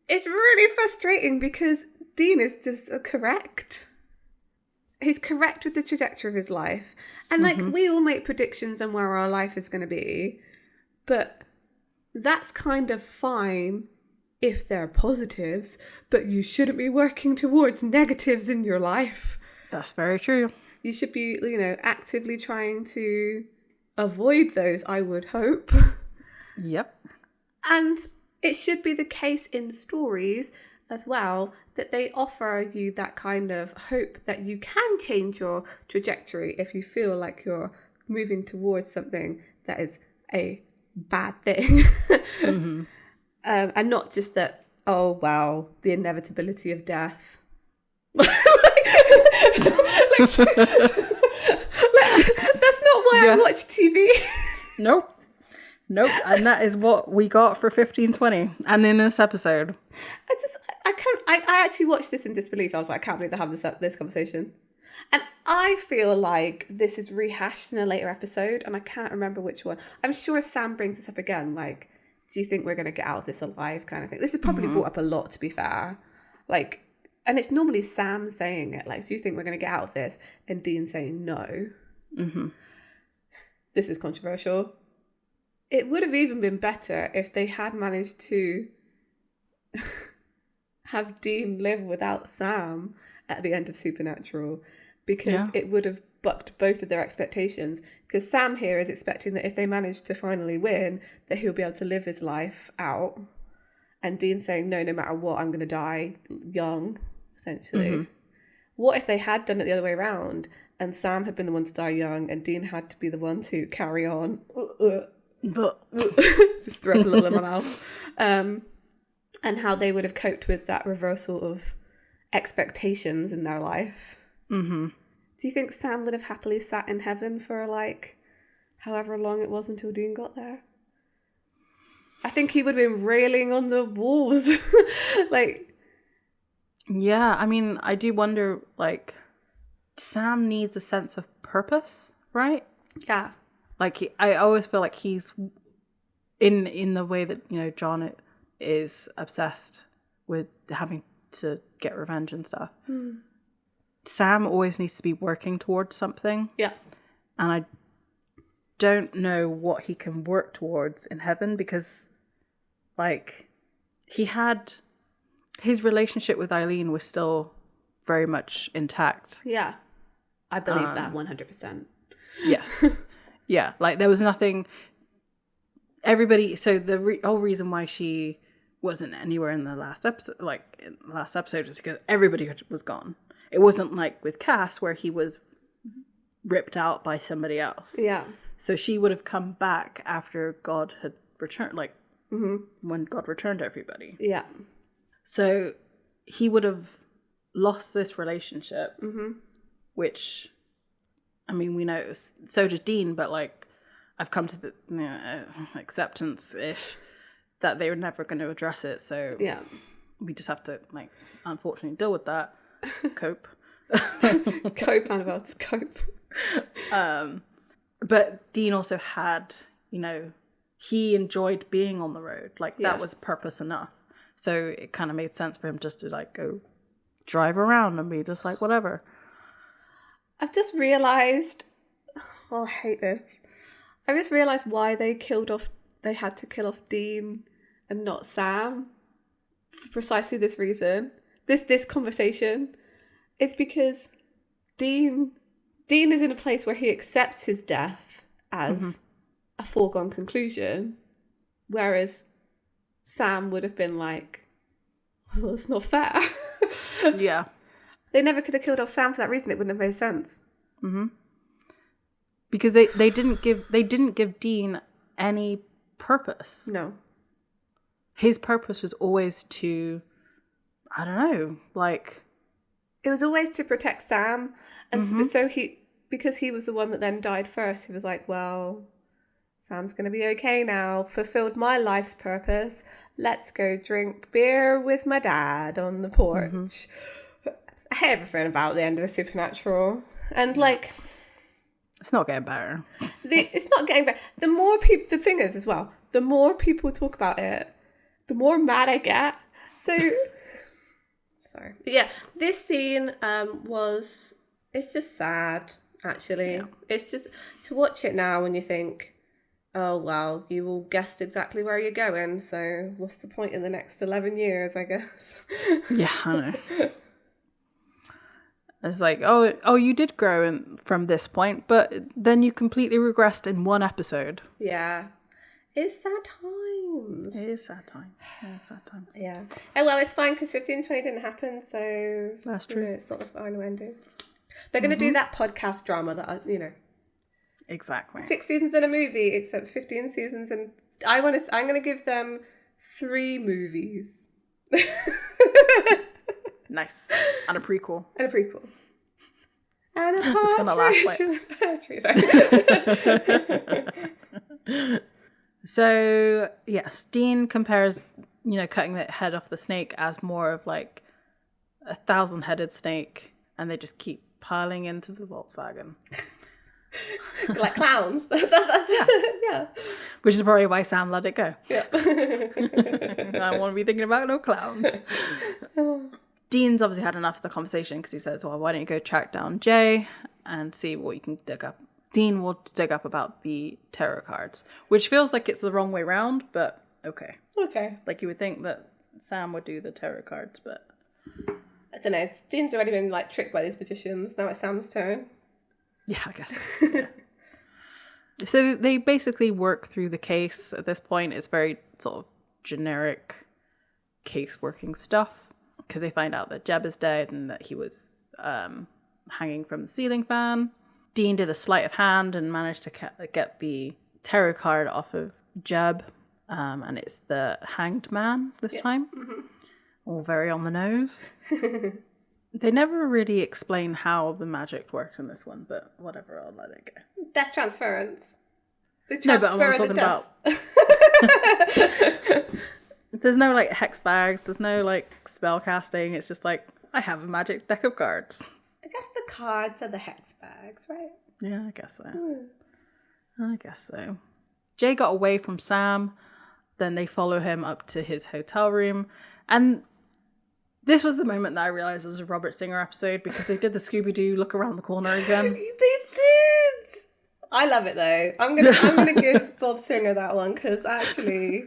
it's really frustrating because Dean is just correct. he's correct with the trajectory of his life. And like we all make predictions on where our life is going to be, but that's kind of fine if they're positives, but you shouldn't be working towards negatives in your life. That's very true. You should be, actively trying to avoid those, I would hope. Yep. And it should be the case in stories as well, that they offer you that kind of hope that you can change your trajectory if you feel like you're moving towards something that is a bad thing. And not just that, oh, wow, the inevitability of death. That's not why I watch TV. Nope. And that is what we got for 1520. And in this episode, I actually watched this in disbelief. I was like, I can't believe they're having this conversation. And I feel like this is rehashed in a later episode, and I can't remember which one. I'm sure Sam brings this up again, like, do you think we're going to get out of this alive kind of thing? This is probably brought up a lot, to be fair. Like, and it's normally Sam saying it, like, do you think we're going to get out of this? And Dean saying no. This is controversial. It would have even been better if they had managed to have Dean live without Sam at the end of Supernatural, because it would have bucked both of their expectations. Because Sam here is expecting that if they manage to finally win, that he'll be able to live his life out. And Dean saying, no matter what, I'm going to die young, essentially. What if they had done it the other way around, and Sam had been the one to die young, and Dean had to be the one to carry on? Just throw up a little in my mouth. And how they would have coped with that reversal of expectations in their life. Do you think Sam would have happily sat in heaven for like however long it was until Dean got there? I think he would have been railing on the walls. Yeah, I mean, I do wonder, like, Sam needs a sense of purpose, right? Yeah. Like, I always feel like he's in the way that, John is obsessed with having to get revenge and stuff. Sam always needs to be working towards something. Yeah. And I don't know what he can work towards in heaven, because, like, his relationship with Eileen was still very much intact. Yeah. I believe that 100%. Yes. Yeah. Like, there was nothing. So the whole reason why she wasn't anywhere in the last episode, was because everybody was gone. It wasn't like with Cass where he was ripped out by somebody else. Yeah. So she would have come back after God had returned, like when God returned everybody. Yeah. So he would have lost this relationship, which, I mean, we know so did Dean, but like, I've come to the acceptance-ish that they were never going to address it. So yeah, we just have to, like, unfortunately deal with that. Cope. Cope, Annabelle, cope. But Dean also had, he enjoyed being on the road. Like, that was purpose enough. So it kind of made sense for him just to, like, go drive around and be just like, whatever. I've just realised, I hate this. I just realised why they had to kill off Dean and not Sam. For precisely this reason. This conversation. It's because Dean is in a place where he accepts his death as a foregone conclusion, whereas Sam would have been like, well, it's not fair. Yeah. They never could have killed off Sam for that reason. It wouldn't have made sense. Because they didn't give Dean any purpose. No. His purpose was always to, I don't know, like, it was always to protect Sam. And so because he was the one that then died first, he was like, well, Sam's going to be okay now. Fulfilled my life's purpose. Let's go drink beer with my dad on the porch. I hate everything about the end of the Supernatural. And like, it's not getting better. It's not getting better. The more people, the thing is as well, the more people talk about it, the more mad I get. So, sorry. But yeah, this scene was It's just sad, actually. Yeah. It's just to watch it now and you think, oh, well, you all guessed exactly where you're going, so what's the point in the next 11 years, I guess? Yeah, I know. It's like, oh, you did grow from this point, but then you completely regressed in one episode. Yeah. It's sad times. It is sad time. Yeah, sad times. Yeah. Oh, well, it's fine because 1520 didn't happen, so... That's true. It's not the final ending. They're going to do that podcast drama that, Exactly. 6 seasons in a movie, except 15 seasons, and I'm going to give them 3 movies. Nice. And a prequel. And a prequel. And a It's gonna last, like- poetry. Sorry. So, yes, Dean compares, cutting the head off the snake as more of like a 1,000-headed snake, and they just keep piling into the Volkswagen. Like clowns. Yeah. Which is probably why Sam let it go. Yeah. I don't want to be thinking about no clowns. Dean's obviously had enough of the conversation because he says, well, why don't you go track down Jay and see what you can dig up. Dean will dig up about the tarot cards, which feels like it's the wrong way round, but okay. Okay. Like you would think that Sam would do the tarot cards, but... I don't know. Dean's already been like tricked by these magicians. Now it's Sam's turn. Yeah, I guess. Yeah. So they basically work through the case at this point. It's very sort of generic case working stuff because they find out that Jeb is dead and that he was hanging from the ceiling fan. Dean did a sleight of hand and managed to get the tarot card off of Jeb, and it's the Hanged Man this time. Mm-hmm. All very on the nose. They never really explain how the magic works in this one, but whatever, I'll let it go. Death transference. No, but I'm talking about... There's no, like, hex bags. There's no, like, spell casting. It's just like, I have a magic deck of cards. I guess the cards are the hex bags, right? Yeah, I guess so. I guess so. Jay got away from Sam. Then they follow him up to his hotel room. And this was the moment that I realized it was a Robert Singer episode because they did the Scooby-Doo look around the corner again. They did! I love it, though. I'm gonna give Bob Singer that one because actually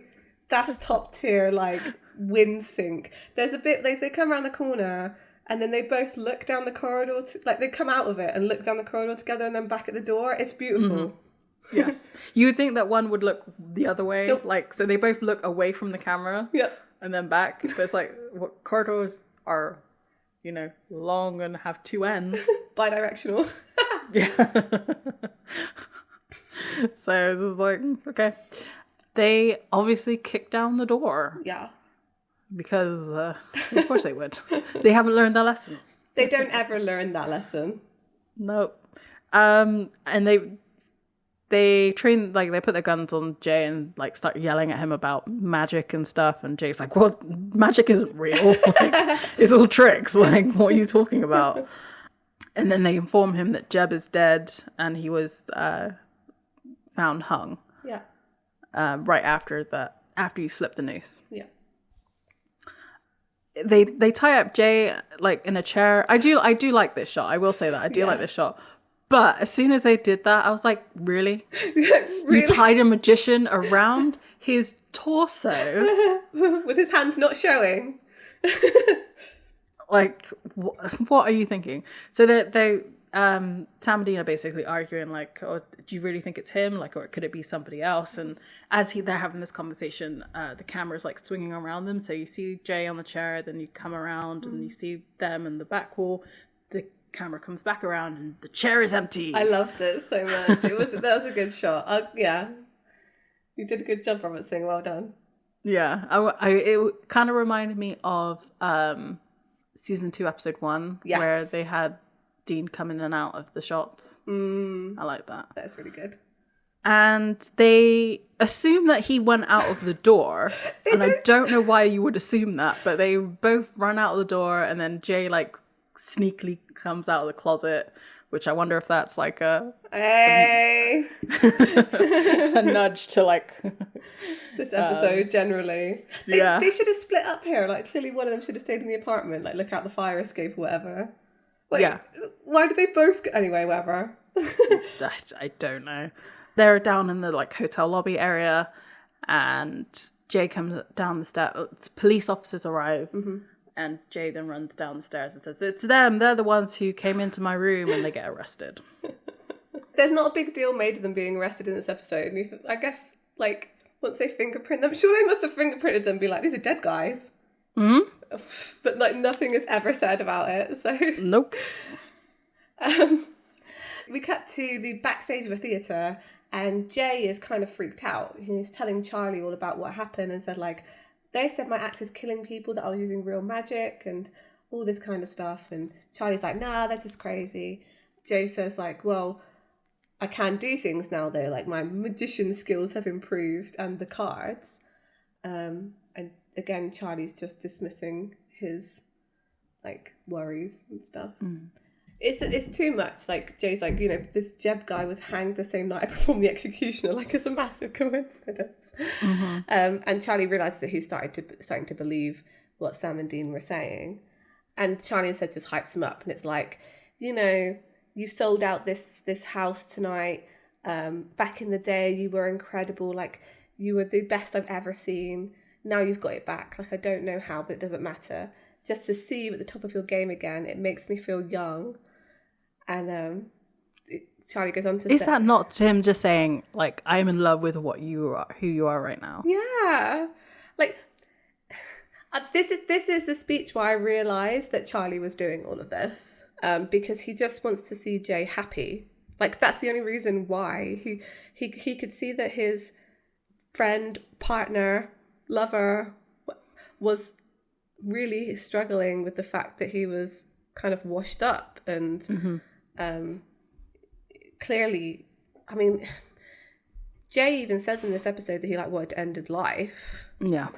that's top tier, like, wind sync. There's a bit, they come around the corner and then they both look down the corridor, like they come out of it and look down the corridor together and then back at the door. It's beautiful. Mm-hmm. Yes. You would think that one would look the other way. Nope. Like, so they both look away from the camera. Yep. And then back. But it's like, what corridors are, long and have two ends. Bi-directional. Yeah. So it was like, okay. They obviously kicked down the door. Yeah. Because, of course they would. They haven't learned their lesson. They don't ever learn that lesson. Nope. And they train, like, they put their guns on Jay and, like, start yelling at him about magic and stuff. And Jay's like, well, magic isn't real. Like, it's all tricks. Like, what are you talking about? And then they inform him that Jeb is dead and he was found hung. Yeah. Right after you slip the noose. Yeah. They tie up Jay, like, in a chair. I do like this shot. I will say that. I do like this shot. But as soon as they did that, I was like, really? Really? You tied a magician around his torso? With his hands not showing. Like, what are you thinking? So they Sam and Dean are basically arguing, like, oh, do you really think it's him? Like, or could it be somebody else? And as they're having this conversation, the camera's, like, swinging around them. So you see Jay on the chair, then you come around and you see them in the back wall. The camera comes back around and the chair is empty. I loved it so much. That was a good shot. Yeah. You did a good job, Robert Singer. Well done. Yeah. It kind of reminded me of season 2, episode 1, where they had Dean come in and out of the shots. I like that. That's really good. And they assume that he went out of the door. I don't know why you would assume that, but they both run out of the door and then Jay, like, sneakily comes out of the closet, which I wonder if that's like a nudge to, like, this episode generally. They should have split up here. Like, clearly one of them should have stayed in the apartment, like, look out the fire escape or whatever. Like, Yeah. Why did they both... Anyway, whatever. I don't know. They're down in the like hotel lobby area, and Jay comes down the stairs. Police officers arrive, and Jay then runs down the stairs and says, "It's them. They're the ones who came into my room," and they get arrested. There's not a big deal made of them being arrested in this episode. And I guess, like, once they fingerprint them, sure they must have fingerprinted them and be like, these are dead guys. Mm-hmm. But, like, nothing is ever said about it, so... Nope. We cut to the backstage of a theatre, and Jay is kind of freaked out. He's telling Charlie all about what happened and said, like, they said my act is killing people, that I was using real magic and all this kind of stuff. And Charlie's like, nah, that's just crazy. Jay says, like, well, I can do things now, though. Like, my magician skills have improved and the cards. And again, Charlie's just dismissing his, like, worries and stuff. It's too much. Like, Jay's like, you know, this Jeb guy was hanged the same night I performed the executioner. Like, it's a massive coincidence. And Charlie realises that he's starting to believe what Sam and Dean were saying. And Charlie said just hypes him up. And it's like, you know, you sold out this house tonight. Back in the day, you were incredible. Like, you were the best I've ever seen. Now you've got it back. Like, I don't know how, but it doesn't matter. Just to see you at the top of your game again, it makes me feel young. And Charlie goes on to say... Is that not him just saying, like, I'm in love with who you are right now? Yeah. Like, this is the speech where I realised that Charlie was doing all of this. Because he just wants to see Jay happy. Like, that's the only reason why. He could see that his friend, partner, lover was really struggling with the fact that he was kind of washed up and clearly, I mean, Jay even says in this episode that he like wanted to end his life. Yeah.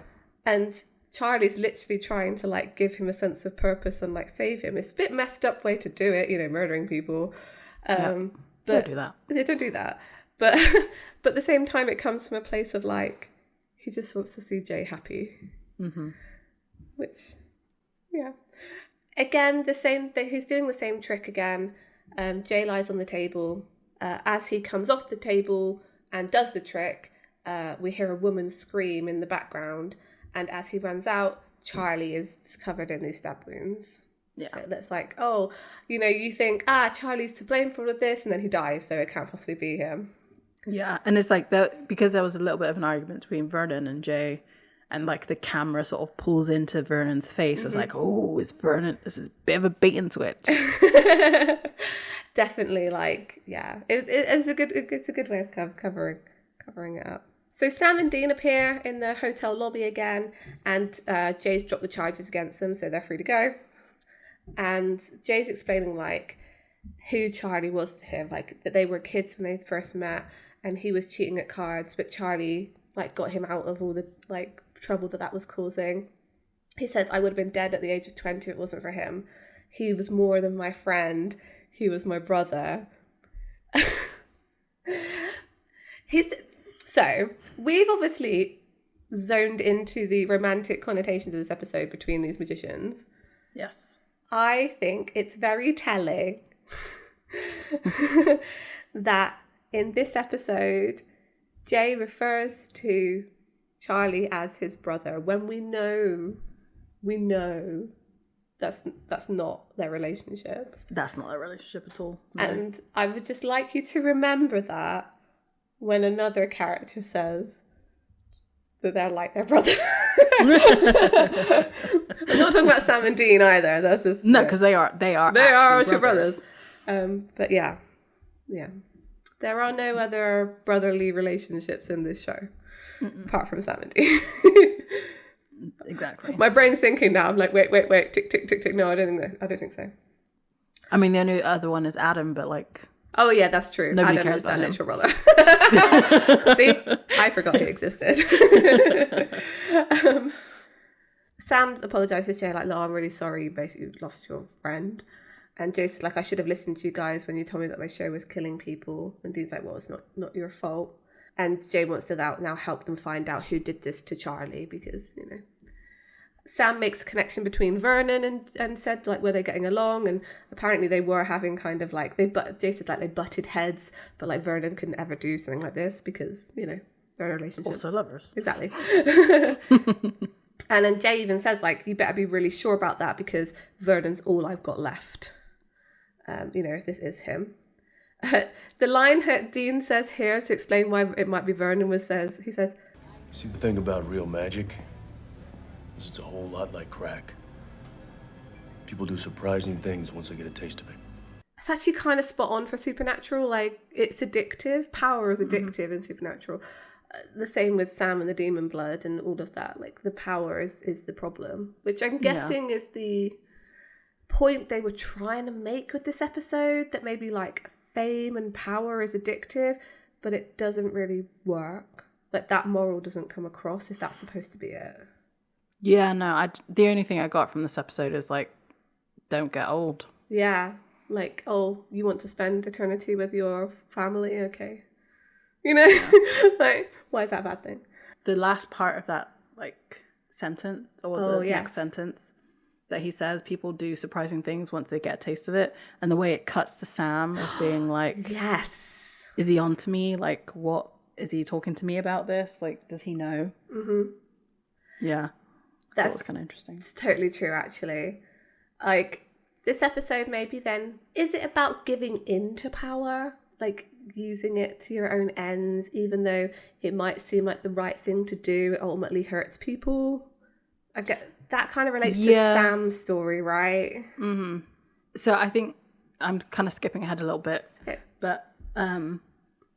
And Charlie's literally trying to like give him a sense of purpose and like save him. It's a bit messed up way to do it, you know, murdering people. But don't do that. Yeah, don't do that. But at the same time, it comes from a place of like, he just wants to see Jay happy. Which, yeah. Again, he's doing the same trick again. Jay lies on the table. As he comes off the table and does the trick, we hear a woman scream in the background. And as he runs out, Charlie is covered in these stab wounds. Yeah. So it's like, oh, you know, you think, Charlie's to blame for all of this, and then he dies, so it can't possibly be him. Yeah, and it's like that because there was a little bit of an argument between Vernon and Jay, and like the camera sort of pulls into Vernon's face. It's like, oh, it's Vernon. This is a bit of a bait and switch. Definitely, like, yeah, it's a good way of covering it up. So Sam and Dean appear in the hotel lobby again, and Jay's dropped the charges against them, so they're free to go. And Jay's explaining like who Charlie was to him, like that they were kids when they first met, and he was cheating at cards, but Charlie like got him out of all the like trouble that was causing. He says, I would have been dead at the age of 20 if it wasn't for him. He was more than my friend. He was my brother. So we've obviously zoned into the romantic connotations of this episode between these magicians. Yes. I think it's very telling that in this episode, Jay refers to Charlie as his brother when we know that's not their relationship. That's not their relationship at all. No. And I would just like you to remember that when another character says that they're like their brother. I'm not talking about Sam and Dean either. That's just no, because they are your brothers. But yeah, there are no other brotherly relationships in this show apart from Sam and Dean. Exactly. My brain's thinking now. I'm like, wait, tick, tick, tick, tick. No, I don't think so. I mean, the only other one is Adam, but like. Oh yeah, that's true. Nobody Adam cares is their about literal brother. See, I forgot he existed. Sam apologises to Jay, like, no, I'm really sorry you basically lost your friend. And Jason's like, I should have listened to you guys when you told me that my show was killing people. And Dean's like, well, it's not your fault. And Jay wants to now help them find out who did this to Charlie because, you know. Sam makes a connection between Vernon and said, like, were they getting along? And apparently they were having kind of like, Jay said like they butted heads, but like Vernon couldn't ever do something like this because, you know, they're in a relationship. Also lovers. Exactly. And then Jay even says, like, you better be really sure about that because Vernon's all I've got left. You know, if this is him. The line Dean says here to explain why it might be Vernon he says, See, the thing about real magic is it's a whole lot like crack. People do surprising things once they get a taste of it. it's actually kind of spot on for Supernatural. Like, it's addictive. Power is addictive in Supernatural. The same with Sam and the demon blood and all of that. Like, the power is the problem, which I'm guessing is the point they were trying to make with this episode, that maybe like fame and power is addictive, but it doesn't really work. Like, that moral doesn't come across if that's supposed to be it. Yeah, no, the only thing I got from this episode is like, don't get old. Yeah, like, oh, you want to spend eternity with your family? Okay. You know, like, why is that a bad thing? The last part of that, like, sentence, or the next sentence that he says, people do surprising things once they get a taste of it. And the way it cuts to Sam of being like, yes, is he on to me? Like, what, is he talking to me about this? Like, does he know? Mm-hmm. Yeah. That was kind of interesting. It's totally true, actually. Like, this episode maybe then, is it about giving in to power? Like, using it to your own ends, even though it might seem like the right thing to do, it ultimately hurts people? I get that kind of relates to Sam's story, right? Mm-hmm. So I think I'm kind of skipping ahead a little bit, but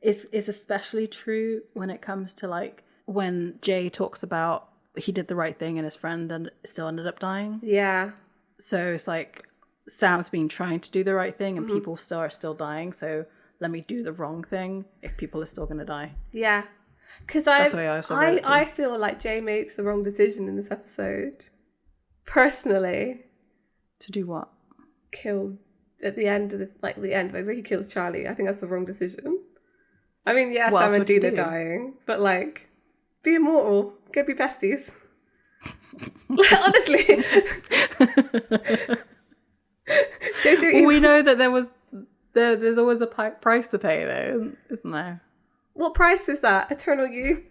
it's especially true when it comes to like when Jay talks about he did the right thing and his friend and still ended up dying. Yeah. So it's like Sam's been trying to do the right thing and people are still dying. So let me do the wrong thing if people are still going to die. Yeah. Because I feel like Jay makes the wrong decision in this episode. Personally. To do what? Kill at the end of the end where he kills Charlie. I think that's the wrong decision. I mean, yes, Sam and Dean are dying, but like, be immortal. Go be besties. Honestly. We know that there's always a price to pay, though, isn't there? What price is that? Eternal youth?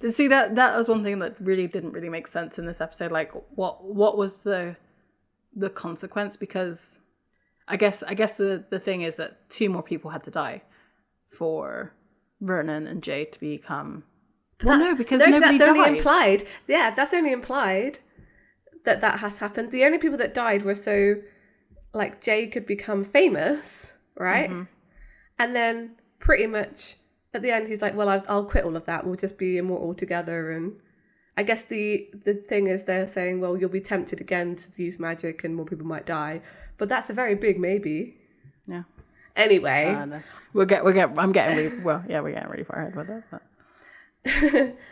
See, that was one thing that really didn't really make sense in this episode. Like, what was the consequence? Because I guess the thing is that 2 more people had to die for Vernon and Jay to become. Because nobody that's only died. Implied. Yeah, that's only implied that has happened. The only people that died were so, like, Jay could become famous, right? Mm-hmm. And then pretty much at the end, he's like, well, I'll quit all of that. We'll just be immortal together. And I guess the thing is they're saying, well, you'll be tempted again to use magic and more people might die. But that's a very big maybe. Yeah. Anyway. No. we're getting really far ahead with it. But.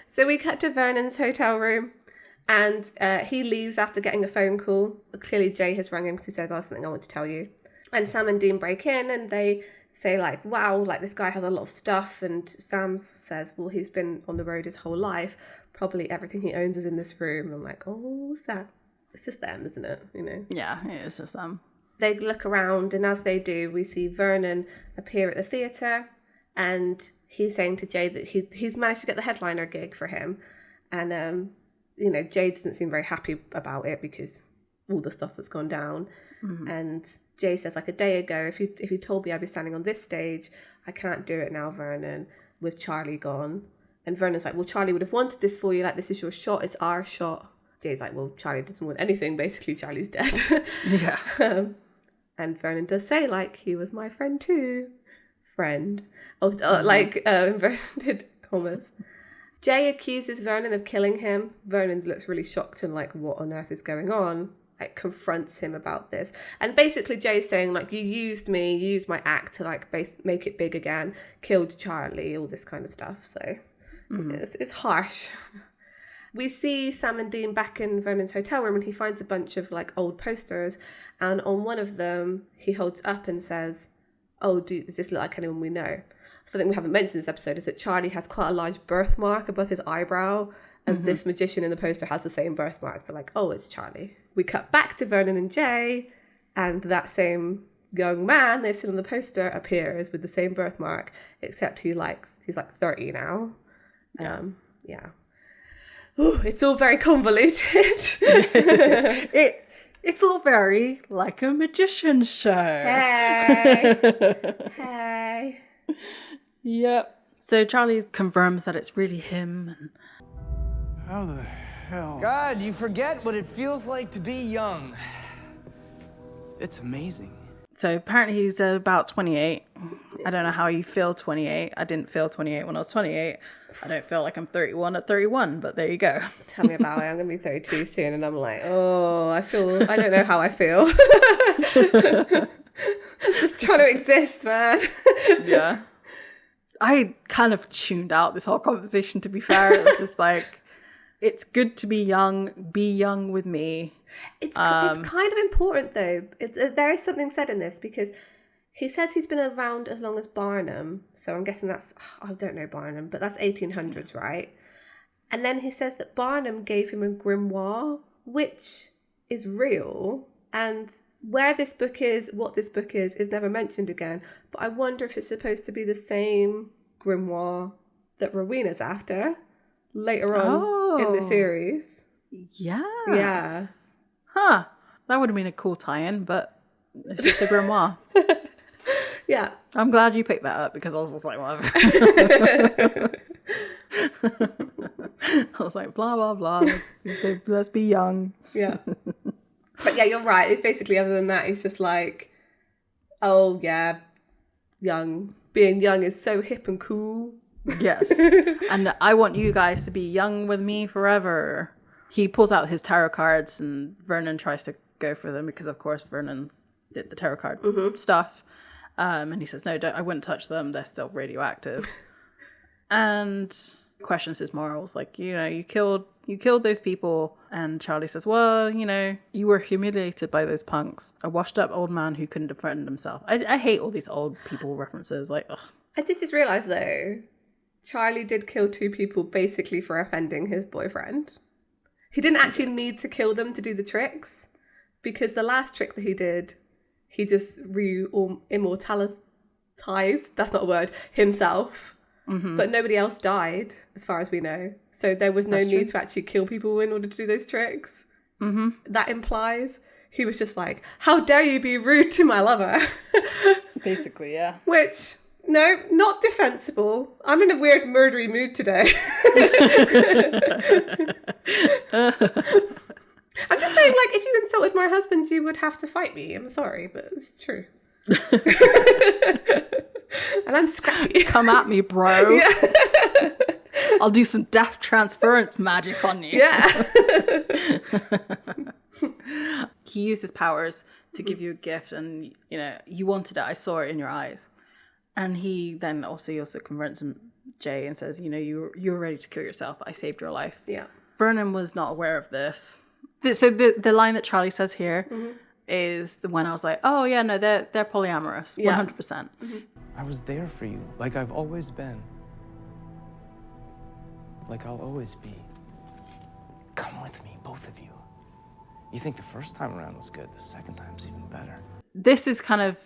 So we cut to Vernon's hotel room and he leaves after getting a phone call. Clearly Jay has rung him because he says, oh, something I want to tell you. And Sam and Dean break in and they say like, wow, like this guy has a lot of stuff. And Sam says, well, he's been on the road his whole life. Probably everything he owns is in this room. And I'm like, oh, what's that? It's just them, isn't it? You know? Yeah, it's just them. They look around and as they do, we see Vernon appear at the theatre and he's saying to Jay that he's managed to get the headliner gig for him. And, you know, Jay doesn't seem very happy about it because all the stuff that's gone down. Mm-hmm. And Jay says, like, a day ago, if you told me I'd be standing on this stage, I can't do it now, Vernon, with Charlie gone. And Vernon's like, well, Charlie would have wanted this for you. Like, this is your shot. It's our shot. Jay's like, well, Charlie doesn't want anything. Basically, Charlie's dead. Yeah. And Vernon does say, like, he was my friend too. Friend. Inverted commas. Jay accuses Vernon of killing him. Vernon looks really shocked and like, what on earth is going on? Like, confronts him about this. And basically Jay's saying, like, you used me, you used my act to like make it big again, killed Charlie, all this kind of stuff. So it's harsh. We see Sam and Dean back in Vernon's hotel room and he finds a bunch of like old posters. And on one of them, he holds up and says, oh, does this look like anyone we know? Something we haven't mentioned in this episode is that Charlie has quite a large birthmark above his eyebrow And this magician in the poster has the same birthmark. They're like, oh, it's Charlie. We cut back to Vernon and Jay, and that same young man they've seen on the poster appears with the same birthmark, except he's like 30 now. Yeah. Ooh, it's all very convoluted. It's all very like a magician show. Hey. Yep. So Charlie confirms that it's really him. And How the hell? God, you forget what it feels like to be young. It's amazing. so apparently he's about 28. I don't know how you feel 28. I didn't feel 28 when I was 28. I don't feel like I'm 31 at 31, but there you go. Tell me about it. I'm going to be 32 soon, and I'm like, oh, I don't know how I feel. Just trying to exist, man. Yeah. I kind of tuned out this whole conversation, to be fair. It was just like, it's good to be young with me. It's kind of important, though. There is something said in this, because he says he's been around as long as Barnum. So I'm guessing that's, I don't know Barnum, but that's 1800s, right? And then he says that Barnum gave him a grimoire, which is real. And where this book is, what this book is never mentioned again. But I wonder if it's supposed to be the same grimoire that Rowena's after later on in the series. Yeah. Yeah. Huh. That would have been a cool tie-in, but it's just a grimoire. Yeah. I'm glad you picked that up, because I was just like, whatever. I was like, blah, blah, blah. Let's be young. Yeah. But yeah, you're right. It's basically, other than that, it's just like, oh yeah, young. Being young is so hip and cool. Yes. And I want you guys to be young with me forever. He pulls out his tarot cards, and Vernon tries to go for them, because of course Vernon did the tarot card stuff. And he says, no, I wouldn't touch them. They're still radioactive. And questions his morals. Like, you killed those people. And Charlie says, well, you were humiliated by those punks. A washed up old man who couldn't defend himself. I hate all these old people references. Like, ugh. I did just realise, though, Charlie did kill 2 people basically for offending his boyfriend. He didn't actually need to kill them to do the tricks, because the last trick that he did, he just immortalized, that's not a word, himself. Mm-hmm. But nobody else died, as far as we know. So there was no need to actually kill people in order to do those tricks. Mm-hmm. That implies he was just like, how dare you be rude to my lover? Basically, yeah. Which, no, not defensible. I'm in a weird murdery mood today. I'm just saying, like, if you insulted my husband, you would have to fight me. I'm sorry, but it's true. And I'm scrappy. Come at me, bro. Yeah. I'll do some death transference magic on you. Yeah. He used his powers to give you a gift, and, you wanted it. I saw it in your eyes. And he then also convinces Jay and says, you were ready to kill yourself. I saved your life. Yeah. Vernon was not aware of this. So the line that Charlie says here is the one I was like, oh yeah, no, they're polyamorous, 100%. Mm-hmm. I was there for you, like I've always been. Like I'll always be. Come with me, both of you. You think the first time around was good, the second time's even better. This is kind of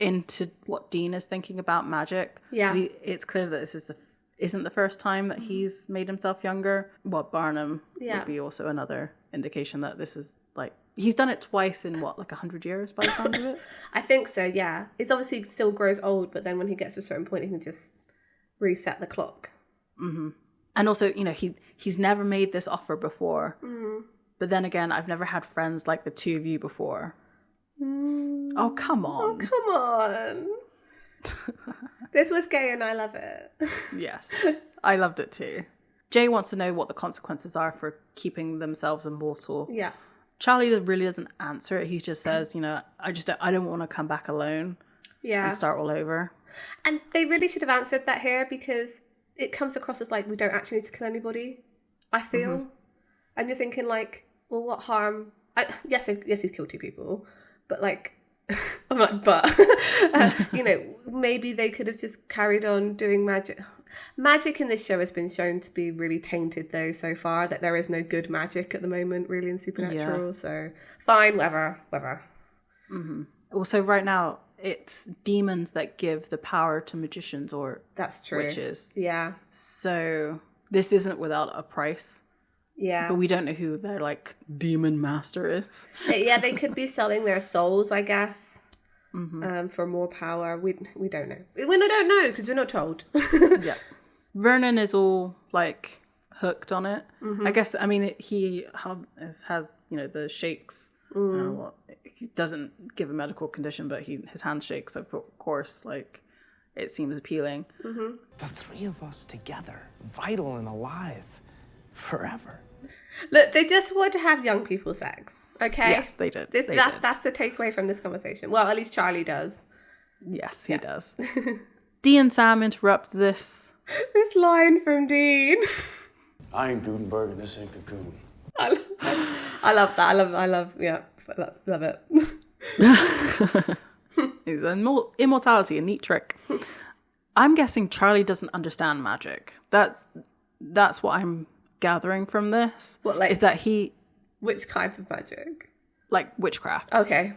into what Dean is thinking about magic. Yeah. It's clear that this isn't the first time that he's made himself younger. Well, Barnum would be also another indication that this is like, he's done it twice in 100 years by the sound of it? I think so, yeah. It's obviously still grows old, but then when he gets to a certain point, he can just reset the clock. Mm-hmm. And also, he's never made this offer before. Mm-hmm. But then again, I've never had friends like the two of you before. Oh, come on. Oh, come on. This was gay and I love it. Yes, I loved it too. Jay wants to know what the consequences are for keeping themselves immortal. Yeah. Charlie really doesn't answer it. He just says, I don't want to come back alone. Yeah. And start all over. And they really should have answered that here, because it comes across as like, we don't actually need to kill anybody, I feel. Mm-hmm. And you're thinking like, well, what harm? Yes, he's killed 2 people. But like, I'm like, maybe they could have just carried on doing magic. Magic in this show has been shown to be really tainted, though, so far, that there is no good magic at the moment, really, in Supernatural. So, fine, whatever. Mm-hmm. Also, right now, it's demons that give the power to magicians or that's true. Witches. Yeah. So, this isn't without a price. Yeah. But we don't know who their, like, demon master is. Yeah, they could be selling their souls, I guess, for more power. We don't know. We don't know because we're not told. Yeah. Vernon is all, like, hooked on it. I guess, I mean, he has the shakes. He doesn't give a medical condition, but his hand shakes. So, of course, like, it seems appealing. The three of us together, vital and alive, forever. Look, they just want to have young people sex, okay? Yes, they did. That's the takeaway from this conversation. Well, at least Charlie does. Yes, he does. Dee and Sam interrupt this. This line from Dean. I ain't Gutenberg and this ain't Cocoon. I love that. I love it. It's immortality, a neat trick. I'm guessing Charlie doesn't understand magic. That's what I'm gathering from this. What, like, is that which type of magic? Like witchcraft. Okay.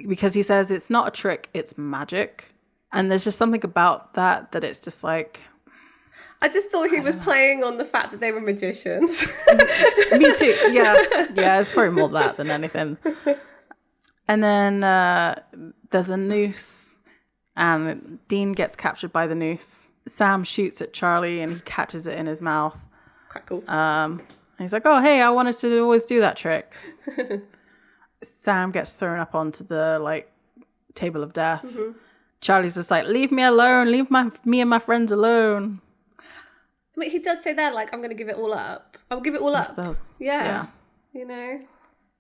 Because he says it's not a trick, it's magic. And there's just something about that it's just like... I just thought he was playing on the fact that they were magicians. Me too, yeah. Yeah, it's probably more that than anything. And then there's a noose, and Dean gets captured by the noose. Sam shoots at Charlie, and he catches it in his mouth. Quite cool. And he's like, oh, hey, I wanted to always do that trick. Sam gets thrown up onto the, like, table of death. Charlie's just like, leave me alone. Leave me and my friends alone. I mean, he does say that, like, I'm going to give it all up. I'll give it all up. Yeah. You know?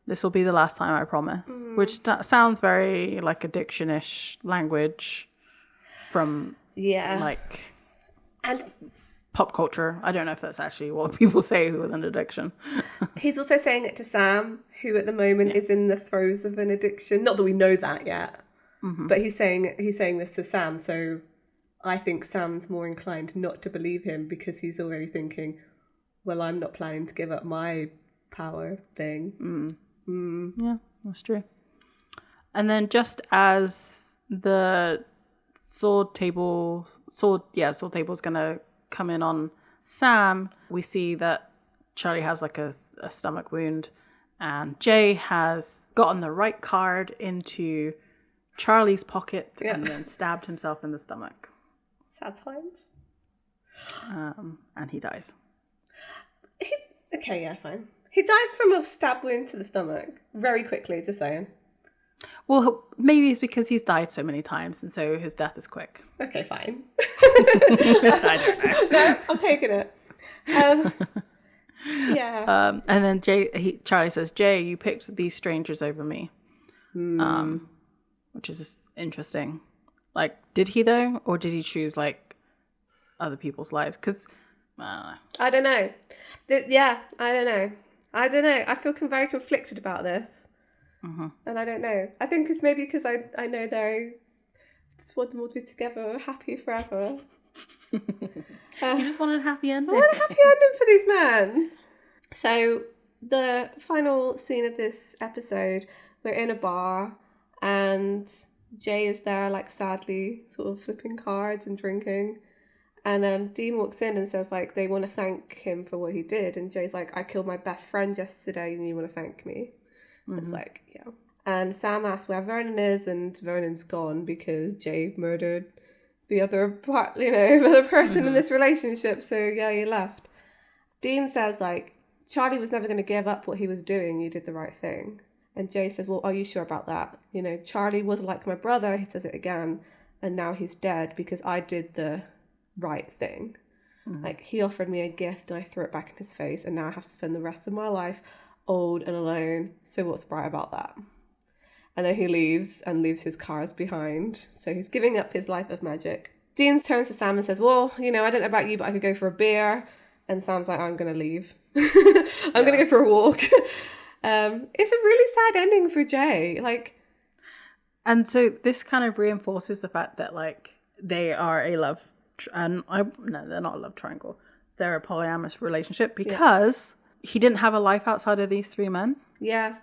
This will be the last time, I promise. Which sounds very, like, addiction-ish language from, like, and pop culture. I don't know if that's actually what people say with an addiction. He's also saying it to Sam, who at the moment is in the throes of an addiction. Not that we know that yet, but he's saying this to Sam. So I think Sam's more inclined not to believe him because he's already thinking, well, I'm not planning to give up my power thing. Yeah, that's true. And then just as the sword table's gonna come in on Sam, we see that Charlie has like a stomach wound, and Jay has gotten the right card into Charlie's pocket and then stabbed himself in the stomach. Sad times. And he dies. Okay, yeah, fine. He dies from a stab wound to the stomach very quickly, just saying. Well, maybe it's because he's died so many times, and so his death is quick. Okay, fine. I don't know. No, I'm taking it. Yeah. And then Charlie says, Jay, you picked these strangers over me. Which is just interesting. Like, did he though? Or did he choose, like, other people's lives? Because, I don't know. I don't know. I feel very conflicted about this. And I don't know. I think it's maybe because I know they just want them all to be together, happy forever. you just want a happy ending. I want a happy ending for these men. So the final scene of this episode, we're in a bar and Jay is there, like, sadly sort of flipping cards and drinking. And Dean walks in and says, like, they want to thank him for what he did. And Jay's like, I killed my best friend yesterday and you want to thank me? It's like, yeah. And Sam asks where Vernon is, and Vernon's gone because Jay murdered the other person in this relationship. So, yeah, he left. Dean says, like, Charlie was never going to give up what he was doing. You did the right thing. And Jay says, well, are you sure about that? You know, Charlie was like my brother. He says it again. And now he's dead because I did the right thing. Like, he offered me a gift and I threw it back in his face, and now I have to spend the rest of my life old and alone. So what's right about that? And then he leaves his cards behind. So he's giving up his life of magic. Dean turns to Sam and says, well, you know, I don't know about you, but I could go for a beer. And Sam's like, I'm going to leave. I'm going to go for a walk. It's a really sad ending for Jay. Like, and so this kind of reinforces the fact that, like, they are a love no, they're not a love triangle. They're a polyamorous relationship because he didn't have a life outside of these three men. Yeah,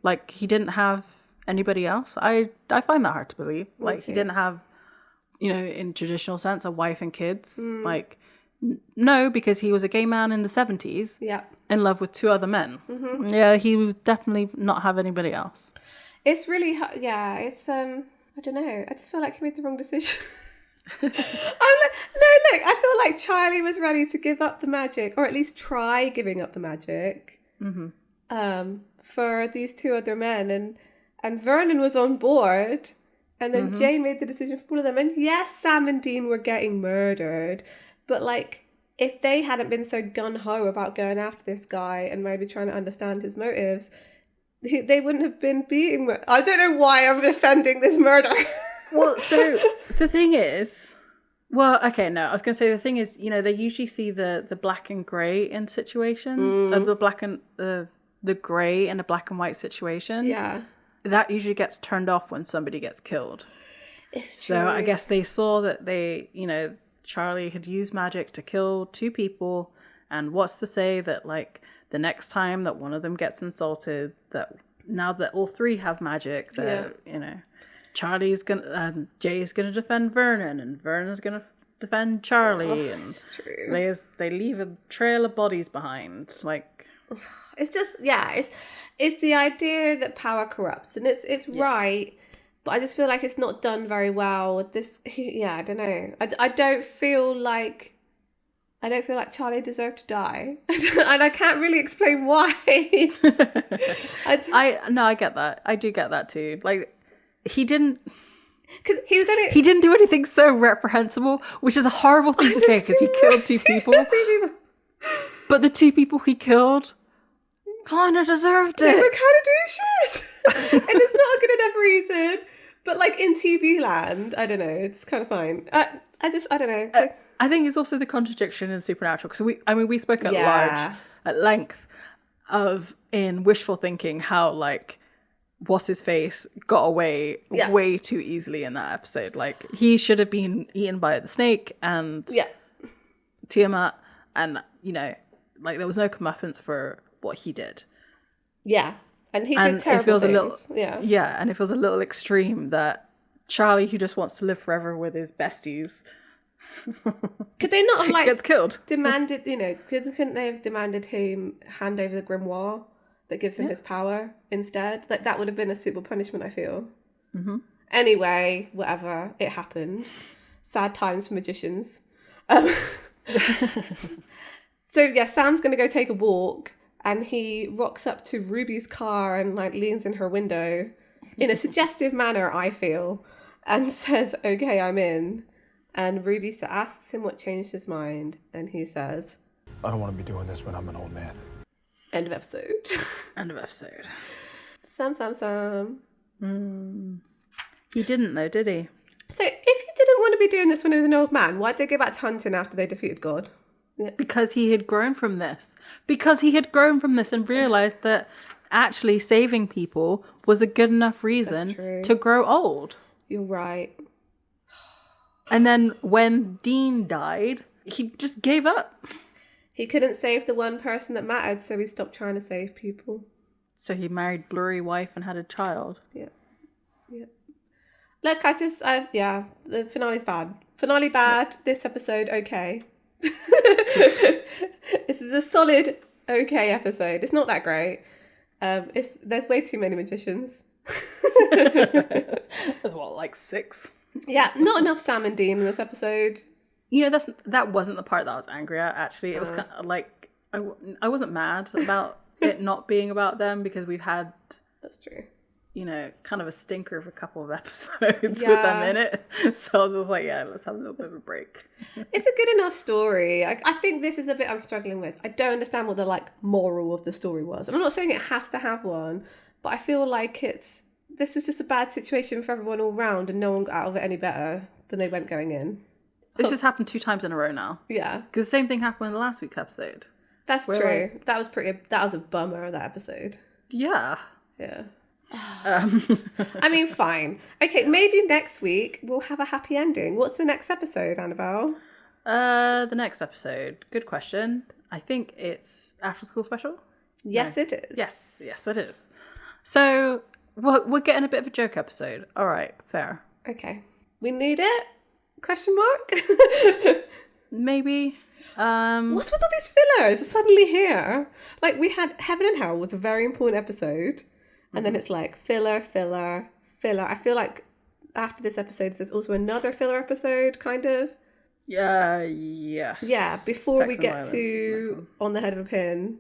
like he didn't have anybody else. I find that hard to believe. Like he didn't have, you know, in traditional sense, a wife and kids. Like no, because he was a gay man in the 70s. Yeah, in love with two other men. Mm-hmm. Yeah, he would definitely not have anybody else. It's really it's I don't know. I just feel like he made the wrong decision. I'm like, no, look, I feel like Charlie was ready to give up the magic, or at least try giving up the magic, for these two other men, and Vernon was on board, and then Jay made the decision for all of them. And yes, Sam and Dean were getting murdered, but like, if they hadn't been so gung-ho about going after this guy and maybe trying to understand his motives, they wouldn't have been being murdered. I don't know why I'm defending this murder. Well, so the thing is, the thing is, you know, they usually see the black and grey in situation, the grey in a black and white situation. Yeah. That usually gets turned off when somebody gets killed. It's true. So I guess they saw that Charlie had used magic to kill two people, and what's to say that, like, the next time that one of them gets insulted, that now that all three have magic, that, you know, Jay's gonna defend Vernon, and Vernon's gonna defend Charlie, and it's true. they leave a trail of bodies behind. Like, it's just it's the idea that power corrupts, and it's right, but I just feel like it's not done very well with this. I don't know. I don't feel like Charlie deserved to die, and I can't really explain why. I get that. I do get that too. Like, he didn't do anything so reprehensible, which is a horrible thing to say because he killed two people. But the two people he killed kind of deserved it. They were kind of douches, and it's not a good enough reason. But like in TV land, I don't know. It's kind of fine. I don't know. I think it's also the contradiction in Supernatural, because we spoke at length in wishful thinking how, like, what's his face got away way too easily in that episode. Like, he should have been eaten by the snake and Tiamat, and, you know, like, there was no comeuppance for what he did. Yeah, and he did terrible things. And it feels a little extreme that Charlie, who just wants to live forever with his besties, could they not have, like, gets killed? Demanded, you know, couldn't they have demanded him hand over the grimoire that gives him his power instead? Like, that would have been a suitable punishment, I feel. Mm-hmm. Anyway, whatever, it happened. Sad times for magicians. So yeah, Sam's gonna go take a walk, and he rocks up to Ruby's car and, like, leans in her window in a suggestive manner, I feel, and says, "Okay, I'm in." And Ruby asks him what changed his mind, and he says, I don't want to be doing this when I'm an old man. End of episode. End of episode. Sam. He didn't, though, did he? So if he didn't want to be doing this when he was an old man, why'd they go back to hunting after they defeated God? Yeah. Because he had grown from this. And realised that actually saving people was a good enough reason to grow old. You're right. And then when Dean died, he just gave up. He couldn't save the one person that mattered, so he stopped trying to save people. So he married Blurry wife and had a child. Yeah. Look, the finale's bad. Finale bad, this episode okay. This is a solid okay episode. It's not that great. There's way too many magicians. There's like 6. Yeah, not enough Sam and Dean in this episode. You know, that wasn't the part that I was angry at, actually. It was kind of like, I wasn't mad about it not being about them, because we've had... That's true. You know, kind of a stinker of a couple of episodes with them in it. So I was just like, let's have a little bit of a break. It's a good enough story. I think this is a bit I'm struggling with. I don't understand what the, like, moral of the story was. And I'm not saying it has to have one, but I feel like this was just a bad situation for everyone all round, and no one got out of it any better than they went going in. This has happened 2 times in a row now. Yeah. Because the same thing happened in the last week's episode. That's true. That was a bummer, that episode. Yeah. Yeah. I mean, fine. Okay, maybe next week we'll have a happy ending. What's the next episode, Annabelle? The next episode. Good question. I think it's After School Special. Yes, it is. Yes, it is. So we're getting a bit of a joke episode. All right, fair. Okay. We need it? Question mark? Maybe. What's with all these fillers suddenly here? Like, we had Heaven and Hell was a very important episode. And then it's like filler. I feel like after this episode, there's also another filler episode, kind of. Yeah. Yeah, before Sex we and get violence to On the Head of a Pin.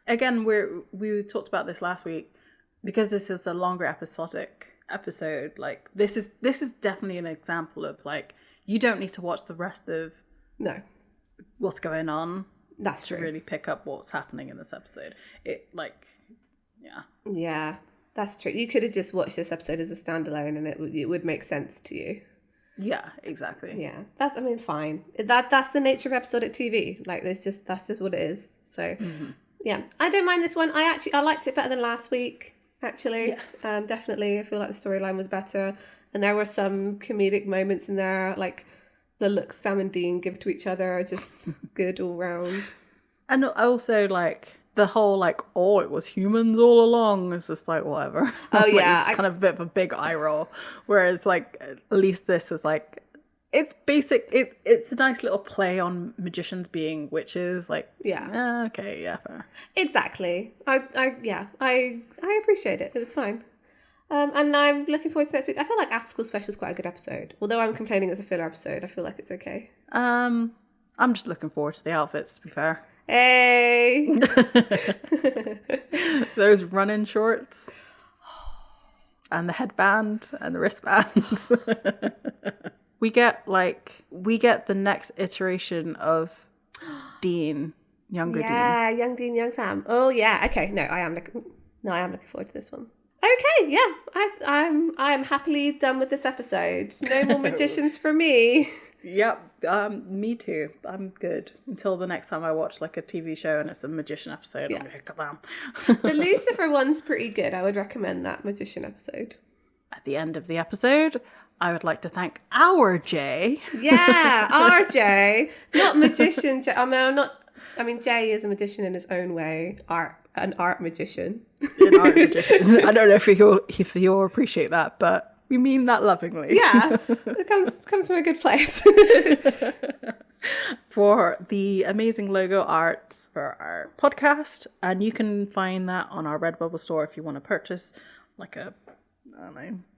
Again, we talked about this last week. Because this is a longer episodic episode, like this is definitely an example of like you don't need to watch the rest of what's going on. That's to true. really pick up what's happening in this episode. Yeah, that's true. You could have just watched this episode as a standalone, and it would make sense to you. Yeah, exactly. Yeah, fine. That's the nature of episodic TV. Like, that's just what it is. So, yeah, I don't mind this one. I liked it better than last week. Actually, definitely. I feel like the storyline was better, and there were some comedic moments in there, like the looks Sam and Dean give to each other are just good all round. And also, like, the whole, like, oh, it was humans all along. It's just like, whatever. Oh, yeah. It's kind of a bit of a big eye roll. Whereas, like, at least this is, like, it's basic. It's a nice little play on magicians being witches. Like, okay, yeah, fair. Exactly. I appreciate it. It was fine. And I'm looking forward to next week. I feel like After School Special is quite a good episode. Although I'm complaining it's a filler episode, I feel like it's okay. I'm just looking forward to the outfits, to be fair. Hey! Those running shorts. And the headband and the wristbands. We get the next iteration of Dean, younger Dean. Yeah, young Dean, young Sam. Oh yeah. Okay. I am looking forward to this one. Okay, yeah. I'm happily done with this episode. No more magicians for me. Yep. Me too. I'm good until the next time I watch like a TV show and it's a magician episode. Yeah. I'm like, damn. The Lucifer one's pretty good. I would recommend that magician episode. At the end of the episode, I would like to thank our Jay. Yeah, RJ, not magician. I mean, Jay is a magician in his own way. An art magician. An art magician. I don't know if you'll appreciate that, but we mean that lovingly. Yeah, it comes from a good place. For the amazing logo art for our podcast, and you can find that on our Redbubble store if you want to purchase like a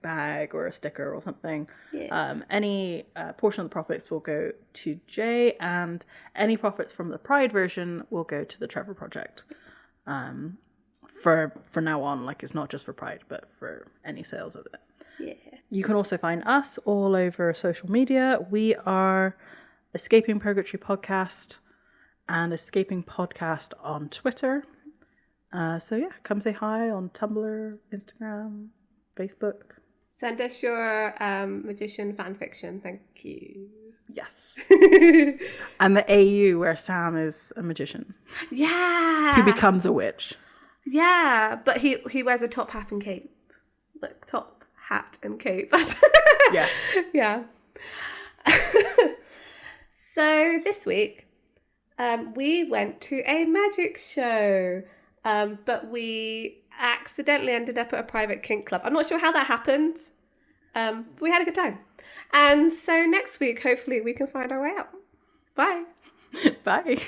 bag or a sticker or something. Yeah. Any portion of the profits will go to Jay, and any profits from the Pride version will go to the Trevor Project. For now on, like, it's not just for Pride, but for any sales of it. Yeah. You can also find us all over social media. We are Escaping Purgatory Podcast and Escaping Podcast on Twitter. So yeah, come say hi on Tumblr, Instagram, Facebook. Send us your magician fan fiction. Thank you. Yes. And the AU where Sam is a magician. Yeah. Who becomes a witch. Yeah, but he wears a top hat and cape. Like, top hat and cape. Yes. Yeah. So this week, we went to a magic show, but we accidentally ended up at a private kink club. I'm not sure how that happened. We had a good time. And so next week, hopefully we can find our way out. Bye. Bye.